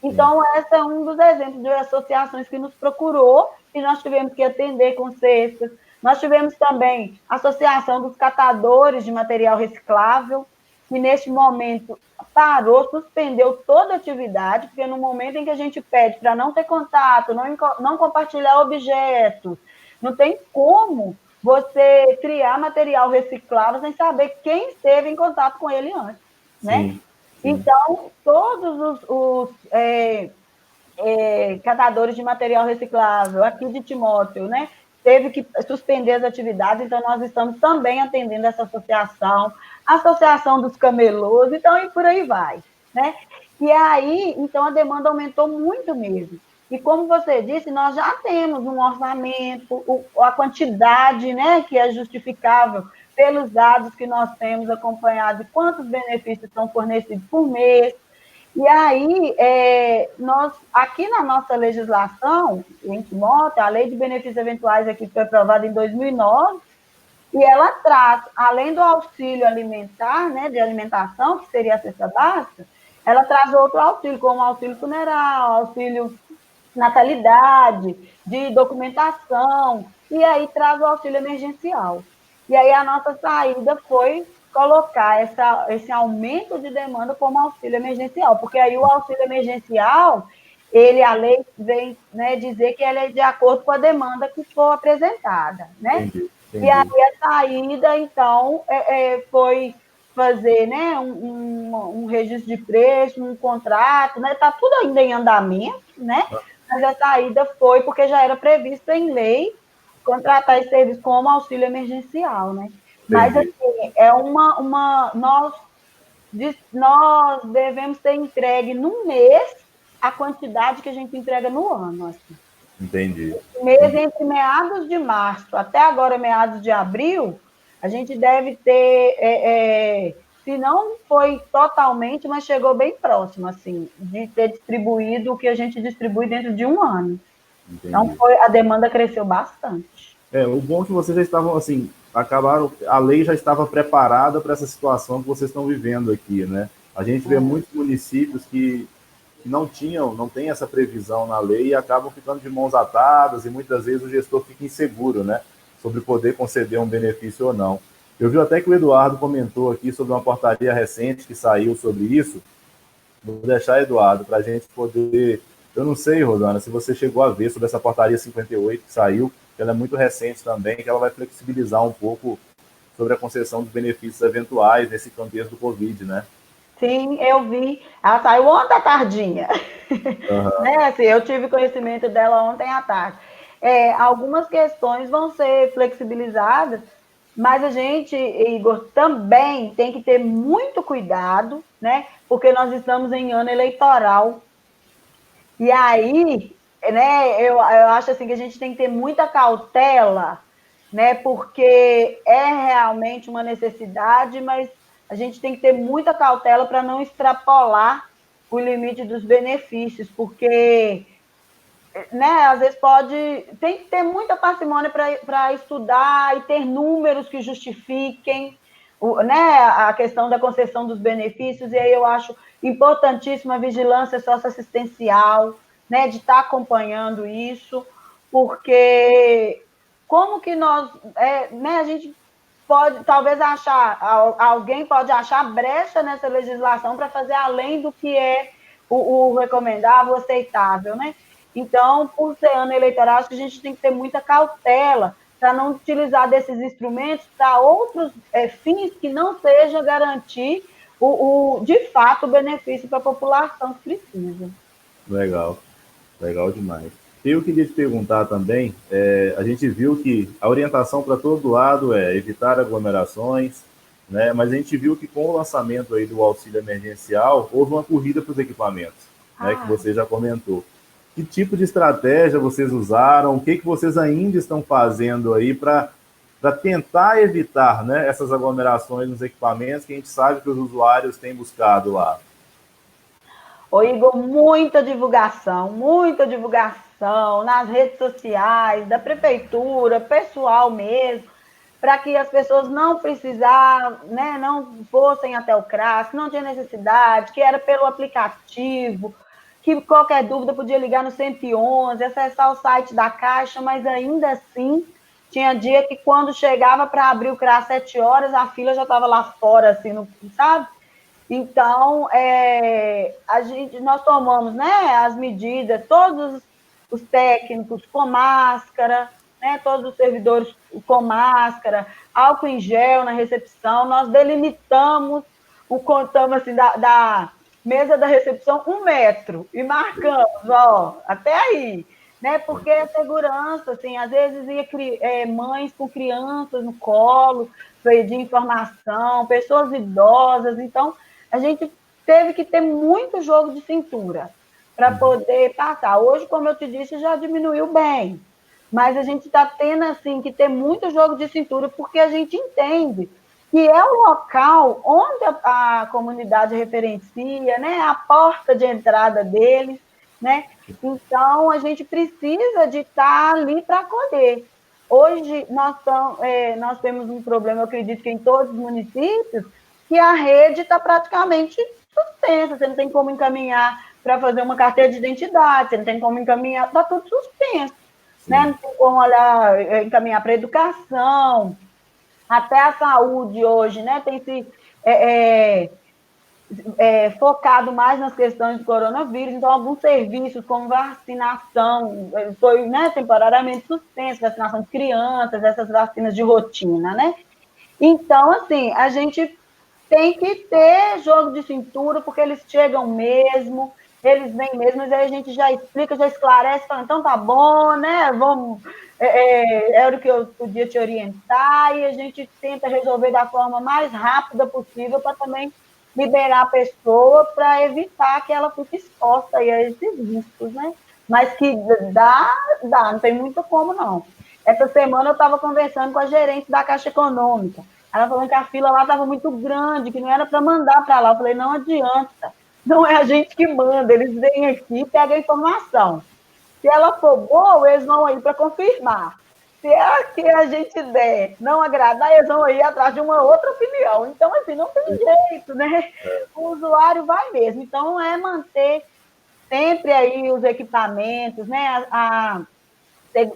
Então, esse é um dos exemplos de associações que nos procurou e nós tivemos que atender com cestas. Nós tivemos também a Associação dos Catadores de Material Reciclável, que neste momento parou, suspendeu toda a atividade, porque no momento em que a gente pede para não ter contato, não compartilhar objetos, não tem como você criar material reciclável sem saber quem esteve em contato com ele antes, né? Sim. Então, todos os catadores de material reciclável aqui de Timóteo, né, teve que suspender as atividades, então nós estamos também atendendo essa associação, a Associação dos Camelôs, então e por aí vai, né? E aí, então a demanda aumentou muito mesmo. E como você disse, nós já temos um orçamento, a quantidade, né, que é justificável pelos dados que nós temos acompanhado, quantos benefícios são fornecidos por mês. E aí, nós, aqui na nossa legislação, em Timóteo, a Lei de Benefícios Eventuais aqui foi aprovada em 2009, e ela traz, além do auxílio alimentar, né, de alimentação, que seria a cesta básica, ela traz outro auxílio, como auxílio funeral, auxílio natalidade, de documentação, e aí traz o auxílio emergencial. E aí a nossa saída foi colocar esse aumento de demanda como auxílio emergencial, porque aí o auxílio emergencial, a lei vem, né, dizer que ele é de acordo com a demanda que for apresentada, né? Entendi. E aí a saída, então, foi fazer, né, um registro de preço, um contrato, né? Está tudo ainda em andamento, né? Mas a saída foi porque já era previsto em lei contratar esse serviço como auxílio emergencial, né? Mas, assim, nós devemos ter entregue no mês a quantidade que a gente entrega no ano, assim. Entendi. Mês entre meados de março até agora, meados de abril, A gente deve ter, se não foi totalmente, mas chegou bem próximo, assim, de ter distribuído o que a gente distribui dentro de um ano. Então, Entendi. a demanda cresceu bastante. O bom é que vocês já estavam, assim, acabaram, a lei já estava preparada para essa situação que vocês estão vivendo aqui, né? A gente vê muitos municípios que não tem essa previsão na lei e acabam ficando de mãos atadas e muitas vezes o gestor fica inseguro, né? Sobre poder conceder um benefício ou não. Eu vi até que o Eduardo comentou aqui sobre uma portaria recente que saiu sobre isso. Vou deixar, Eduardo, para a gente poder... Eu não sei, Rosana, se você chegou a ver sobre essa portaria 58 que saiu, que ela é muito recente também, que ela vai flexibilizar um pouco sobre a concessão dos benefícios eventuais nesse contexto do Covid, né? Sim, eu vi. Ela saiu ontem à tardinha. Uhum. Né? Assim, eu tive conhecimento dela ontem à tarde. Algumas questões vão ser flexibilizadas, mas a gente, Igor, também tem que ter muito cuidado, né? Porque nós estamos em ano eleitoral. E aí, né, eu acho assim que a gente tem que ter muita cautela, né? Porque é realmente uma necessidade, mas a gente tem que ter muita cautela para não extrapolar o limite dos benefícios, porque, né, às vezes tem que ter muita parcimônia para estudar e ter números que justifiquem, né, a questão da concessão dos benefícios, e aí eu acho importantíssima a vigilância socioassistencial, né, de estar acompanhando isso, porque como que nós, né, a gente pode, talvez, alguém pode achar brecha nessa legislação para fazer além do que é o recomendável, o aceitável, né? Então, por ser ano eleitoral, acho que a gente tem que ter muita cautela para não utilizar desses instrumentos para outros fins que não seja garantir, de fato, o benefício para a população que precisa. Legal, legal demais. E eu queria te perguntar também, a gente viu que a orientação para todo lado é evitar aglomerações, né? Mas a gente viu que com o lançamento aí do auxílio emergencial, houve uma corrida para os equipamentos, né? Que você já comentou. Que tipo de estratégia vocês usaram? O que vocês ainda estão fazendo aí para tentar evitar, né, essas aglomerações nos equipamentos que a gente sabe que os usuários têm buscado lá? Ô, Igor, muita divulgação nas redes sociais, da prefeitura, pessoal mesmo, para que as pessoas não precisassem, né, não fossem até o CRAS, que não tinha necessidade, que era pelo aplicativo, que qualquer dúvida podia ligar no 111, acessar o site da Caixa, mas ainda assim tinha dia que quando chegava para abrir o CRAS às 7 horas, a fila já estava lá fora, assim, sabe? Então, nós tomamos, né, as medidas, todos os técnicos com máscara, né, todos os servidores com máscara, álcool em gel na recepção, nós delimitamos, contamos assim, da mesa da recepção 1 metro e marcamos, ó, até aí, né, porque a segurança, assim, às vezes ia mães com crianças no colo, pedir informação, pessoas idosas, então a gente teve que ter muito jogo de cintura para poder passar. Hoje, como eu te disse, já diminuiu bem, mas a gente está tendo assim que ter muito jogo de cintura porque a gente entende que é o local onde a comunidade referencia, né, a porta de entrada deles, né? Então a gente precisa de estar ali para acolher. Hoje nós temos um problema, eu acredito que em todos os municípios, que a rede está praticamente suspensa, você não tem como encaminhar para fazer uma carteira de identidade, você não tem como encaminhar, está tudo suspenso, né? Não tem como encaminhar para a educação, até a saúde hoje, né? Tem se focado mais nas questões do coronavírus, então alguns serviços como vacinação foi, né, temporariamente suspenso, vacinação de crianças, essas vacinas de rotina, né? Então, assim, a gente tem que ter jogo de cintura, porque eles chegam mesmo, eles vêm mesmo, mas aí a gente já explica, já esclarece, fala, então tá bom, né? Vamos, era o que eu podia te orientar, e a gente tenta resolver da forma mais rápida possível para também liberar a pessoa para evitar que ela fique exposta aí a esses riscos, né? Mas que dá, não tem muito como não. Essa semana eu estava conversando com a gerente da Caixa Econômica. Ela falou que a fila lá estava muito grande, que não era para mandar para lá. Eu falei, não adianta. Não é a gente que manda, eles vêm aqui e pegam a informação. Se ela for boa, eles vão aí para confirmar. Se é a que a gente der não agradar, eles vão aí atrás de uma outra opinião. Então, assim, não tem jeito, né? O usuário vai mesmo. Então, é manter sempre aí os equipamentos, né? A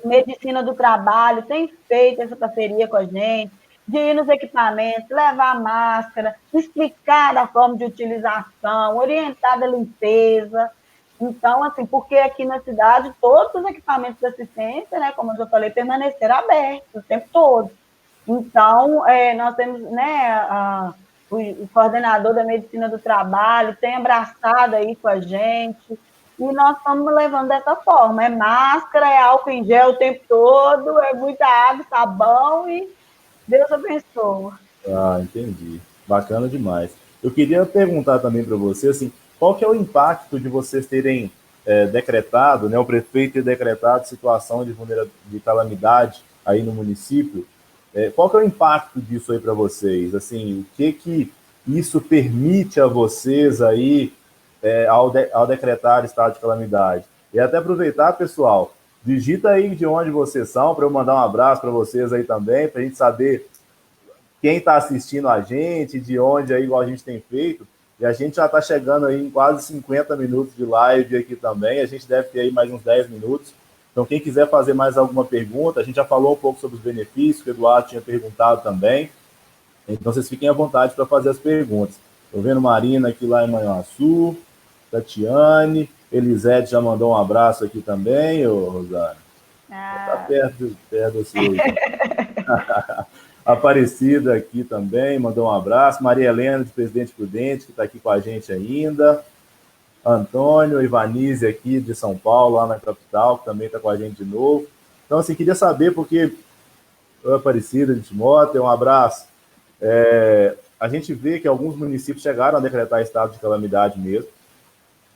Medicina do Trabalho tem feito essa parceria com a gente, de ir nos equipamentos, levar máscara, explicar a forma de utilização, orientar da limpeza. Então, assim, porque aqui na cidade todos os equipamentos de assistência, né, como eu já falei, permaneceram abertos o tempo todo. Então, nós temos, né, o coordenador da Medicina do Trabalho tem abraçado aí com a gente, e nós estamos levando dessa forma. É máscara, é álcool em gel o tempo todo, é muita água, sabão e Deus abençoe. Ah, entendi. Bacana demais. Eu queria perguntar também para você, assim, qual que é o impacto de vocês terem decretado, né, o prefeito ter decretado situação de calamidade aí no município? Qual que é o impacto disso aí para vocês? Assim, o que isso permite a vocês aí ao decretar estado de calamidade? E até aproveitar, pessoal, digita aí de onde vocês são para eu mandar um abraço para vocês aí também, para a gente saber quem está assistindo a gente, de onde aí, igual a gente tem feito. E a gente já está chegando aí em quase 50 minutos de live aqui também. A gente deve ter aí mais uns 10 minutos. Então, quem quiser fazer mais alguma pergunta, a gente já falou um pouco sobre os benefícios, que o Eduardo tinha perguntado também. Então, vocês fiquem à vontade para fazer as perguntas. Estou vendo Marina aqui lá em Manhuaçu, Tatiane, Elisete já mandou um abraço aqui também, ô Rosana. Está perto do seu. Aparecida aqui também, mandou um abraço. Maria Helena, de Presidente Prudente, que está aqui com a gente ainda. Antônio, Ivanise aqui de São Paulo, lá na capital, que também está com a gente de novo. Então, assim, queria saber, porque Aparecida de Timóteo, um abraço. A gente vê que alguns municípios chegaram a decretar estado de calamidade mesmo.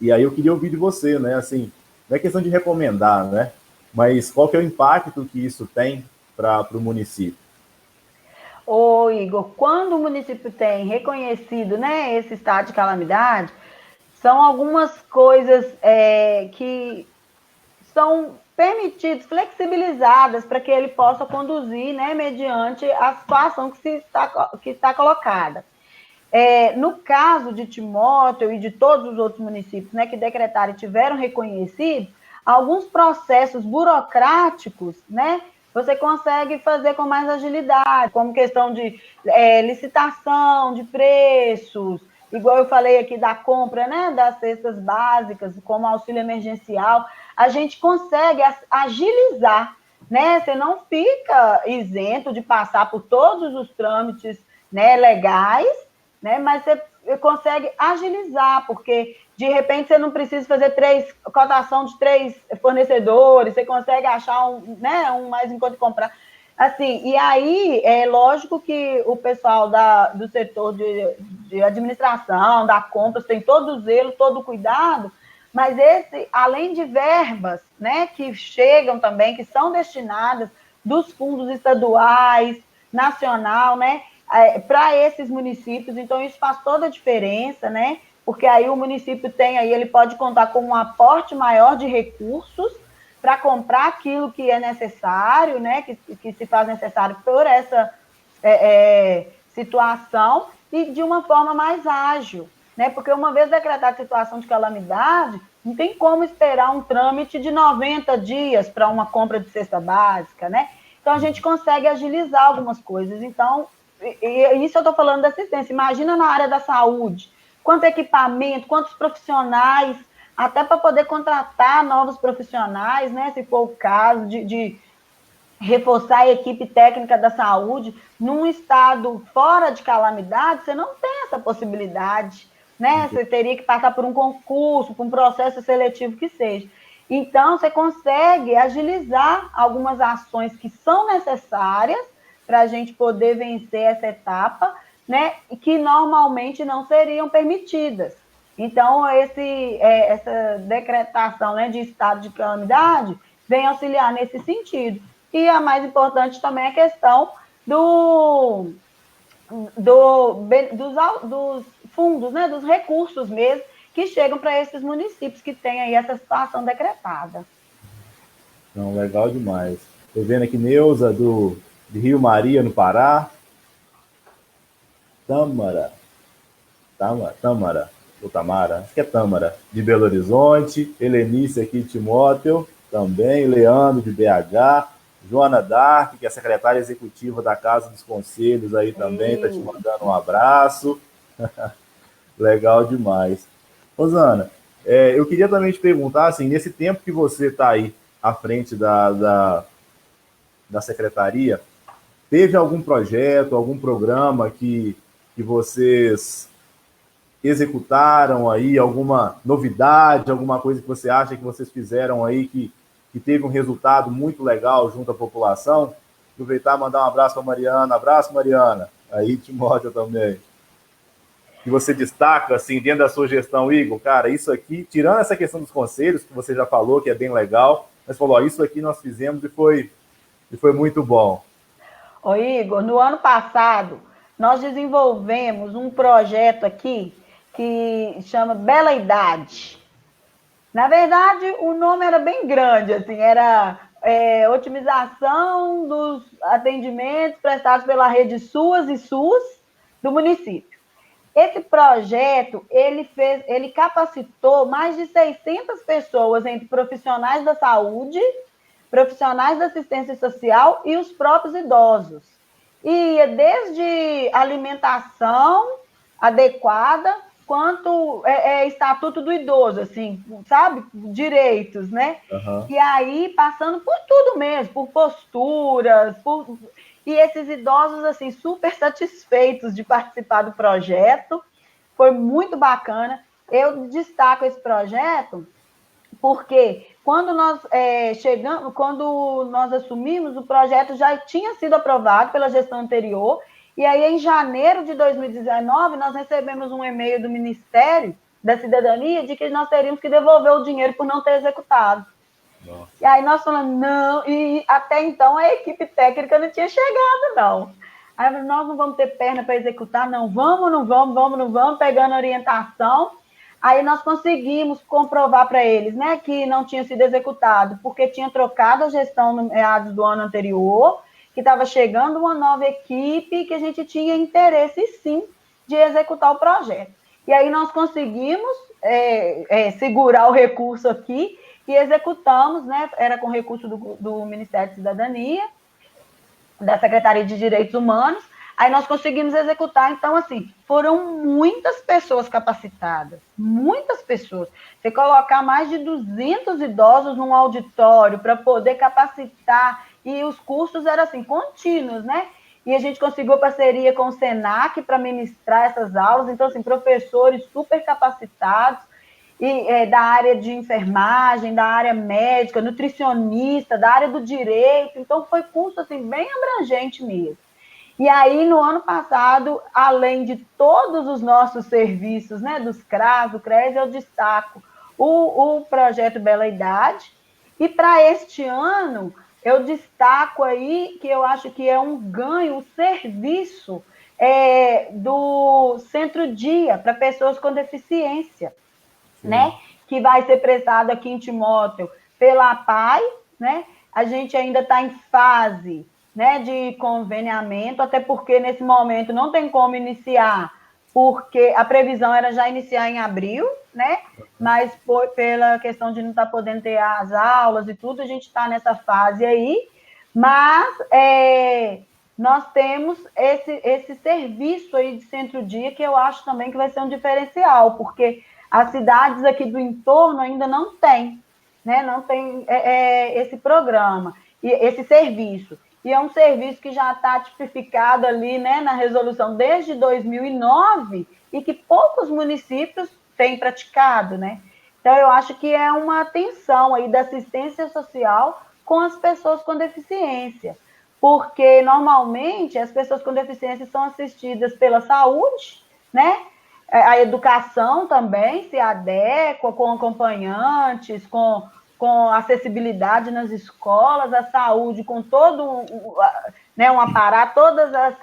E aí eu queria ouvir de você, né? Assim, não é questão de recomendar, né? Mas qual que é o impacto que isso tem para o município? Ô, Igor, quando o município tem reconhecido, né, esse estado de calamidade, são algumas coisas que são permitidas, flexibilizadas para que ele possa conduzir, né, mediante a situação que está colocada. No caso de Timóteo e de todos os outros municípios, né, que decretaram e tiveram reconhecido, alguns processos burocráticos, né, você consegue fazer com mais agilidade, como questão de licitação, de preços, igual eu falei aqui da compra, né, das cestas básicas, como auxílio emergencial, a gente consegue agilizar, né, você não fica isento de passar por todos os trâmites, né, legais, né, mas você consegue agilizar, porque de repente você não precisa fazer cotação de 3 fornecedores, você consegue achar um mais em conta de comprar. Assim, e aí é lógico que o pessoal do setor de administração, da compras, tem todo o zelo, todo o cuidado, mas além de verbas, né, que chegam também, que são destinadas dos fundos estaduais, nacional, né, para esses municípios, então isso faz toda a diferença, né? Porque aí o município ele pode contar com um aporte maior de recursos para comprar aquilo que é necessário, né? Que se faz necessário por essa situação e de uma forma mais ágil, né? Porque uma vez decretada a situação de calamidade, não tem como esperar um trâmite de 90 dias para uma compra de cesta básica, né? Então a gente consegue agilizar algumas coisas. Então, isso eu estou falando da assistência. Imagina na área da saúde, quanto equipamento, quantos profissionais, até para poder contratar novos profissionais, né? Se for o caso de reforçar a equipe técnica da saúde, num estado fora de calamidade, você não tem essa possibilidade, né? Você teria que passar por um concurso, por um processo seletivo que seja. Então, você consegue agilizar algumas ações que são necessárias para a gente poder vencer essa etapa, né? E que normalmente não seriam permitidas. Então, essa decretação, né, de estado de calamidade vem auxiliar nesse sentido. e a mais importante também é a questão dos fundos, né, dos recursos mesmo, que chegam para esses municípios que têm aí essa situação decretada. Não, legal demais. Estou vendo aqui Neuza, de Rio Maria, no Pará. Tâmara, ou Tamara, acho que é Tâmara, de Belo Horizonte. Helenice aqui de Timóteo, também. Leandro, de BH. Joana Dark, que é a secretária executiva da Casa dos Conselhos aí também, está te mandando um abraço. Legal demais. Rosana, eu queria também te perguntar, assim, nesse tempo que você está aí à frente da secretaria, teve algum projeto, algum programa que vocês executaram aí, alguma novidade, alguma coisa que você acha que vocês fizeram aí que teve um resultado muito legal junto à população? Aproveitar e mandar um abraço para a Mariana. Abraço, Mariana. Aí, Timóteo também. Que você destaca, assim, dentro da sua gestão, Igor, cara, isso aqui, tirando essa questão dos conselhos, que você já falou, que é bem legal, mas falou, ó, isso aqui nós fizemos e foi muito bom. Ô, Igor, no ano passado, nós desenvolvemos um projeto aqui que chama Bela Idade. Na verdade, o nome era bem grande, assim, era otimização dos atendimentos prestados pela rede SUAS e SUS do município. Esse projeto, ele capacitou mais de 600 pessoas, entre profissionais da saúde, profissionais da assistência social e os próprios idosos. E desde alimentação adequada, quanto estatuto do idoso, assim, sabe? Direitos, né? Uhum. E aí, passando por tudo mesmo, por posturas, e esses idosos, assim, super satisfeitos de participar do projeto. Foi muito bacana. Eu destaco esse projeto porque quando nós quando nós assumimos, o projeto já tinha sido aprovado pela gestão anterior, e aí em janeiro de 2019 nós recebemos um e-mail do Ministério da Cidadania de que nós teríamos que devolver o dinheiro por não ter executado. Nossa. E aí nós falamos, não, e até então a equipe técnica não tinha chegado, não. Aí nós não vamos ter perna para executar, não vamos, pegando orientação. Aí nós conseguimos comprovar para eles, né, que não tinha sido executado, porque tinha trocado a gestão no meados do ano anterior, que estava chegando uma nova equipe, que a gente tinha interesse, sim, de executar o projeto. E aí nós conseguimos segurar o recurso aqui e executamos, né, era com recurso do Ministério da Cidadania, da Secretaria de Direitos Humanos. Aí nós conseguimos executar. Então, assim, foram muitas pessoas capacitadas, muitas pessoas. Você colocar mais de 200 idosos num auditório para poder capacitar, e os cursos eram, assim, contínuos, né? E a gente conseguiu parceria com o SENAC para ministrar essas aulas. Então, assim, professores super capacitados, e da área de enfermagem, da área médica, nutricionista, da área do direito. Então, foi curso, assim, bem abrangente mesmo. E aí, no ano passado, além de todos os nossos serviços, né, dos CRAS, do CRES, eu destaco o projeto Bela Idade. E para este ano, eu destaco aí, que eu acho que é um ganho, o serviço do Centro-Dia para pessoas com deficiência, né, que vai ser prestado aqui em Timóteo pela APAI, né? A gente ainda está em fase, né, de conveniamento, até porque nesse momento não tem como iniciar, porque a previsão era já iniciar em abril, né? Mas pela questão de não estar podendo ter as aulas e tudo, a gente está nessa fase aí. Mas nós temos esse serviço aí de centro-dia, que eu acho também que vai ser um diferencial, porque as cidades aqui do entorno ainda não têm, né? Não tem esse programa, e esse serviço. E é um serviço que já está tipificado ali, né, na resolução desde 2009 e que poucos municípios têm praticado, né? Então, eu acho que é uma atenção aí da assistência social com as pessoas com deficiência, porque normalmente as pessoas com deficiência são assistidas pela saúde, né? A educação também se adequa com acompanhantes, com com acessibilidade nas escolas, a saúde com todo um aparato, todas as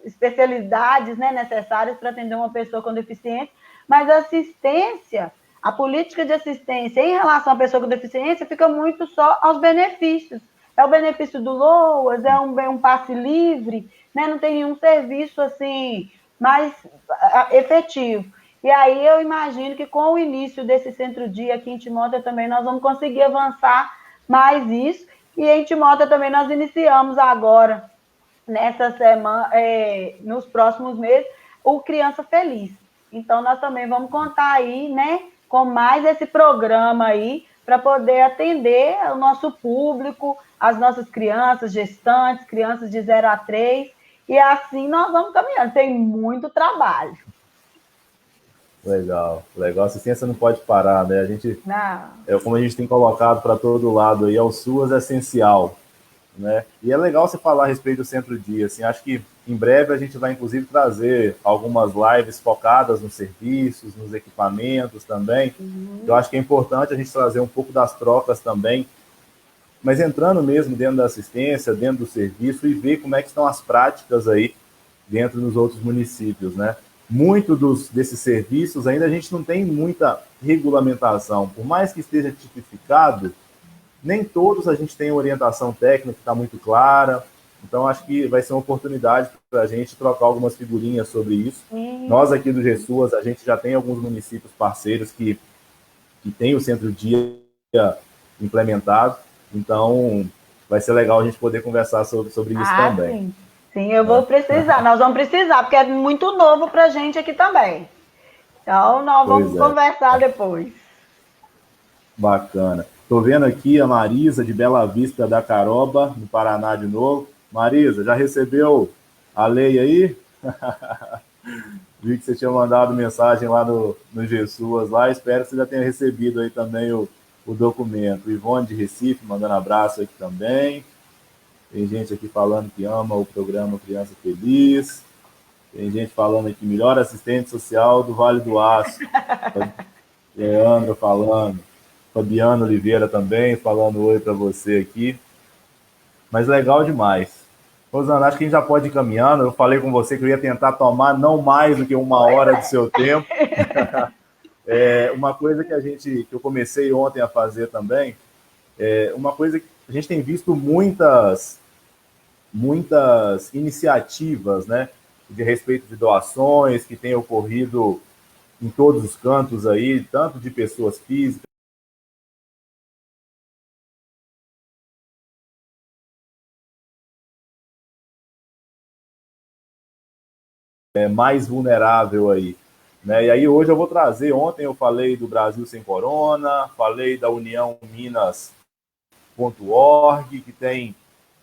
especialidades, né, necessárias para atender uma pessoa com deficiência, mas a assistência, a política de assistência em relação à pessoa com deficiência fica muito só aos benefícios. É o benefício do LOAS, é um passe livre, né? Não tem nenhum serviço assim mais efetivo. E aí eu imagino que com o início desse centro-dia aqui em Timóteo também nós vamos conseguir avançar mais isso. E em Timóteo também nós iniciamos agora, nessa semana, nos próximos meses, o Criança Feliz. Então nós também vamos contar aí, né, com mais esse programa aí, para poder atender o nosso público, as nossas crianças, gestantes, crianças de 0 a 3, e assim nós vamos caminhando. Tem muito trabalho. Legal, legal. A assistência não pode parar, né? A gente, como a gente tem colocado para todo lado aí, o SUAS é essencial, né? E é legal você falar a respeito do centro-dia, assim, acho que em breve a gente vai, inclusive, trazer algumas lives focadas nos serviços, nos equipamentos também. Eu acho que é importante a gente trazer um pouco das trocas também, mas entrando mesmo dentro da assistência, dentro do serviço, e ver como é que estão as práticas aí dentro dos outros municípios, né? Muito desses serviços ainda a gente não tem muita regulamentação, por mais que esteja tipificado, nem todos a gente tem orientação técnica que está muito clara. Então, acho que vai ser uma oportunidade para a gente trocar algumas figurinhas sobre isso. Nós aqui do GESUAS, a gente já tem alguns municípios parceiros que têm o centro-dia implementado. Então, vai ser legal a gente poder conversar sobre isso também. Sim, eu vou precisar. Nós vamos precisar, porque é muito novo para a gente aqui também. Então, nós vamos conversar depois. Bacana. Estou vendo aqui a Marisa, de Bela Vista da Caroba, no Paraná de novo. Marisa, já recebeu a lei aí? Vi que você tinha mandado mensagem lá no GESUAS lá. Espero que você já tenha recebido aí também o documento. Ivone de Recife, mandando abraço aqui também. Tem gente aqui falando que ama o programa Criança Feliz. Tem gente falando aqui, melhor assistente social do Vale do Aço. Leandro falando. Fabiano Oliveira também, falando oi para você aqui. Mas legal demais. Rosana, acho que a gente já pode ir caminhando. Eu falei com você que eu ia tentar tomar não mais do que 1 hora do seu tempo. Uma coisa que eu comecei ontem a fazer também, uma coisa que a gente tem visto muitas iniciativas, né, de respeito de doações que têm ocorrido em todos os cantos aí, tanto de pessoas físicas, mais vulnerável aí, né? E aí hoje eu vou trazer, ontem eu falei do Brasil Sem Corona, falei da União Minas.org, que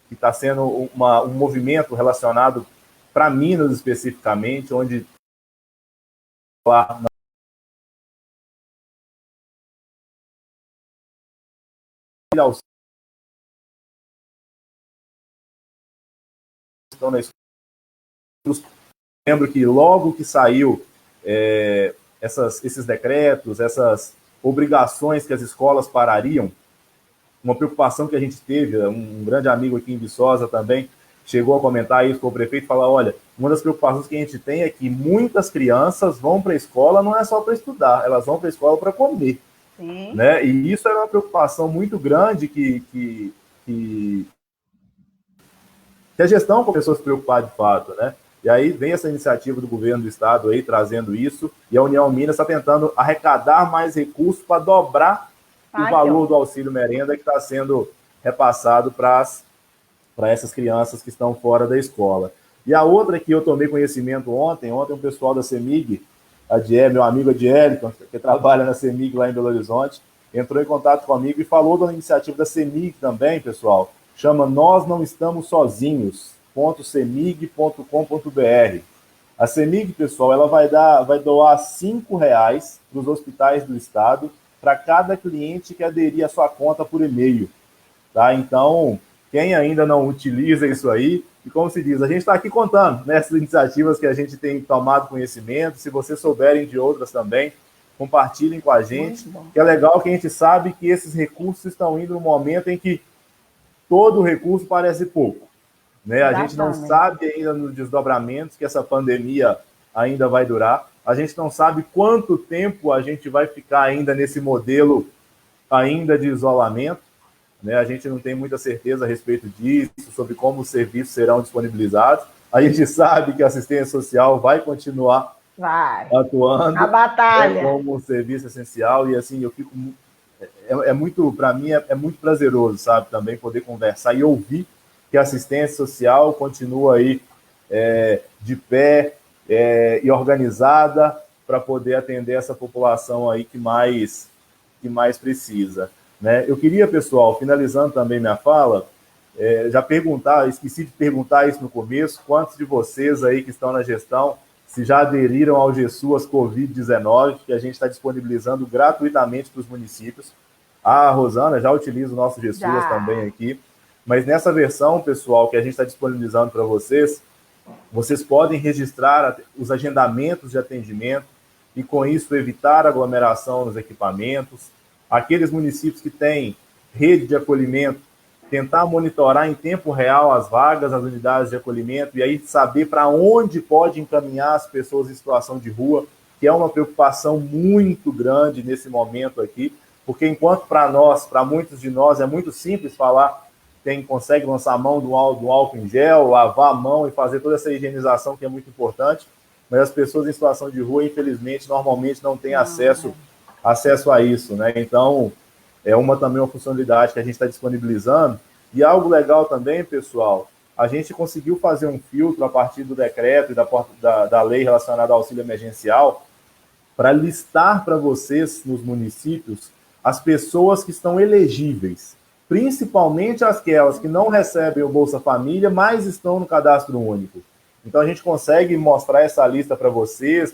está sendo um movimento relacionado para Minas especificamente, onde lá estão na escola. Lembro que logo que saiu esses decretos, essas obrigações que as escolas parariam, uma preocupação que a gente teve, um grande amigo aqui em Viçosa também chegou a comentar isso com o prefeito, falar, olha, uma das preocupações que a gente tem é que muitas crianças vão para a escola não é só para estudar, elas vão para a escola para comer. Sim. Né? E isso era uma preocupação muito grande que a gestão começou a se preocupar de fato, né? E aí vem essa iniciativa do governo do estado aí trazendo isso, e a União Minas está tentando arrecadar mais recursos para dobrar o valor do auxílio merenda que está sendo repassado para essas crianças que estão fora da escola. E a outra que eu tomei conhecimento ontem um pessoal da CEMIG, meu amigo Adielton, que trabalha na CEMIG lá em Belo Horizonte, entrou em contato comigo e falou da iniciativa da CEMIG também, pessoal, chama Nós Não Estamos Sozinhos, .cemig.com.br. A CEMIG, pessoal, ela vai doar R$5 para os hospitais do estado para cada cliente que aderir à sua conta por e-mail. Tá? Então, quem ainda não utiliza isso aí, e como se diz, a gente está aqui contando nessas iniciativas que a gente tem tomado conhecimento, se vocês souberem de outras também, compartilhem com a gente, que é legal que a gente sabe que esses recursos estão indo no momento em que todo recurso parece pouco, né? A gente não sabe ainda nos desdobramentos que essa pandemia ainda vai durar, a gente não sabe quanto tempo a gente vai ficar ainda nesse modelo ainda de isolamento, né? A gente não tem muita certeza a respeito disso, sobre como os serviços serão disponibilizados. A gente sabe que a assistência social vai continuar atuando a batalha como um serviço essencial, e assim, eu fico muito, para mim, é muito prazeroso, sabe, também poder conversar e ouvir que a assistência social continua aí de pé e organizada para poder atender essa população aí que mais precisa, né? Eu queria, pessoal, finalizando também minha fala, esqueci de perguntar isso no começo, quantos de vocês aí que estão na gestão se já aderiram ao GESUAS Covid-19, que a gente está disponibilizando gratuitamente para os municípios. A Rosana já utiliza o nosso GESUAS também aqui, mas nessa versão, pessoal, que a gente está disponibilizando para vocês, vocês podem registrar os agendamentos de atendimento e, com isso, evitar aglomeração nos equipamentos. Aqueles municípios que têm rede de acolhimento, tentar monitorar em tempo real as vagas, as unidades de acolhimento, e aí saber para onde pode encaminhar as pessoas em situação de rua, que é uma preocupação muito grande nesse momento aqui, porque enquanto para muitos de nós, é muito simples falar, quem consegue lançar a mão do álcool em gel, lavar a mão e fazer toda essa higienização que é muito importante, mas as pessoas em situação de rua, infelizmente, normalmente não têm acesso a isso, né? Então, é também uma funcionalidade que a gente está disponibilizando. E algo legal também, pessoal, a gente conseguiu fazer um filtro a partir do decreto e da lei relacionada ao auxílio emergencial para listar para vocês, nos municípios, as pessoas que estão elegíveis, principalmente aquelas que não recebem o Bolsa Família, mas estão no cadastro único. Então, a gente consegue mostrar essa lista para vocês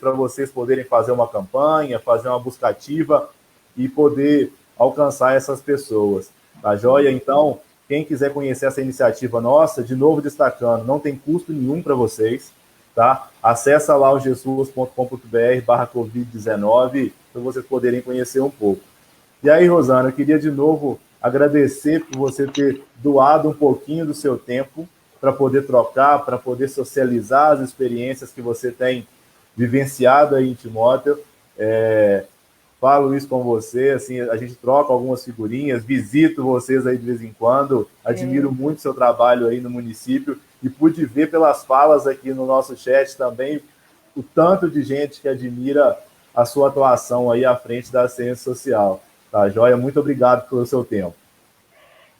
poderem fazer uma campanha, fazer uma buscativa e poder alcançar essas pessoas. Tá joia? Então, quem quiser conhecer essa iniciativa nossa, de novo destacando, não tem custo nenhum para vocês, tá? Acessa lá o gesuas.com.br/Covid-19 para vocês poderem conhecer um pouco. E aí, Rosana, eu queria de novo agradecer por você ter doado um pouquinho do seu tempo para poder trocar, para poder socializar as experiências que você tem vivenciado aí em Timóteo. Falo isso com você, assim, a gente troca algumas figurinhas, visito vocês aí de vez em quando, admiro muito seu trabalho aí no município e pude ver pelas falas aqui no nosso chat também o tanto de gente que admira a sua atuação aí à frente da assistência social. Tá, joia? Muito obrigado pelo seu tempo.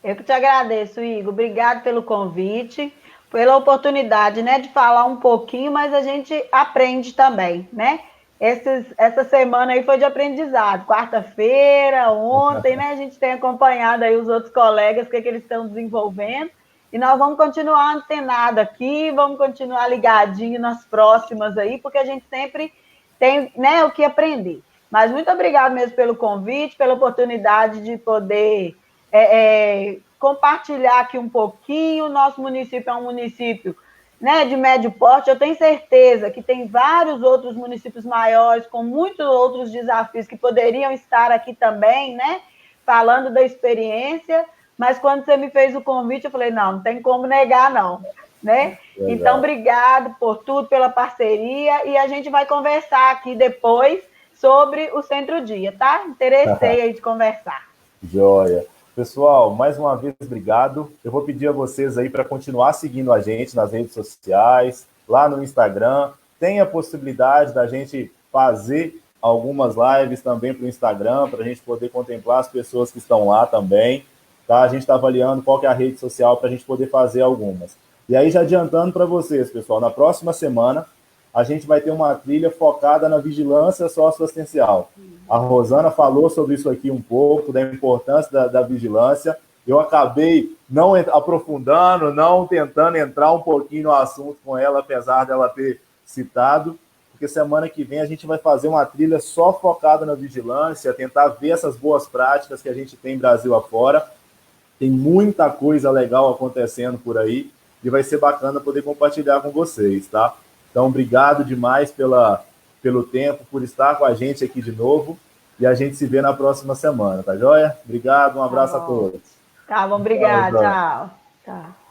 Eu que te agradeço, Igor. Obrigado pelo convite, pela oportunidade, né, de falar um pouquinho, mas a gente aprende também, né? Essa semana aí foi de aprendizado. Quarta-feira, ontem, né? A gente tem acompanhado aí os outros colegas, o que eles estão desenvolvendo. E nós vamos continuar antenado aqui, vamos continuar ligadinho nas próximas aí, porque a gente sempre tem, né, o que aprender. Mas muito obrigado mesmo pelo convite, pela oportunidade de poder compartilhar aqui um pouquinho. Nosso município é um município, né, de médio porte. Eu tenho certeza que tem vários outros municípios maiores com muitos outros desafios que poderiam estar aqui também, né, falando da experiência, mas quando você me fez o convite, eu falei, não tem como negar, não, né? Legal. Então, obrigado por tudo, pela parceria, e a gente vai conversar aqui depois sobre o Centro-Dia, tá? Interessei aí de conversar. Joia. Pessoal, mais uma vez, obrigado. Eu vou pedir a vocês aí para continuar seguindo a gente nas redes sociais, lá no Instagram. Tem a possibilidade da gente fazer algumas lives também para o Instagram, para a gente poder contemplar as pessoas que estão lá também. Tá? A gente está avaliando qual que é a rede social para a gente poder fazer algumas. E aí, já adiantando para vocês, pessoal, na próxima semana, a gente vai ter uma trilha focada na vigilância socioassistencial. A Rosana falou sobre isso aqui um pouco, da importância da vigilância. Eu acabei não aprofundando, não tentando entrar um pouquinho no assunto com ela, apesar dela ter citado, porque semana que vem a gente vai fazer uma trilha só focada na vigilância, tentar ver essas boas práticas que a gente tem Brasil afora. Tem muita coisa legal acontecendo por aí e vai ser bacana poder compartilhar com vocês, tá? Então, obrigado demais pelo tempo, por estar com a gente aqui de novo. E a gente se vê na próxima semana, tá joia? Obrigado, um abraço a todos. Tá bom, obrigado, tchau. Tchau.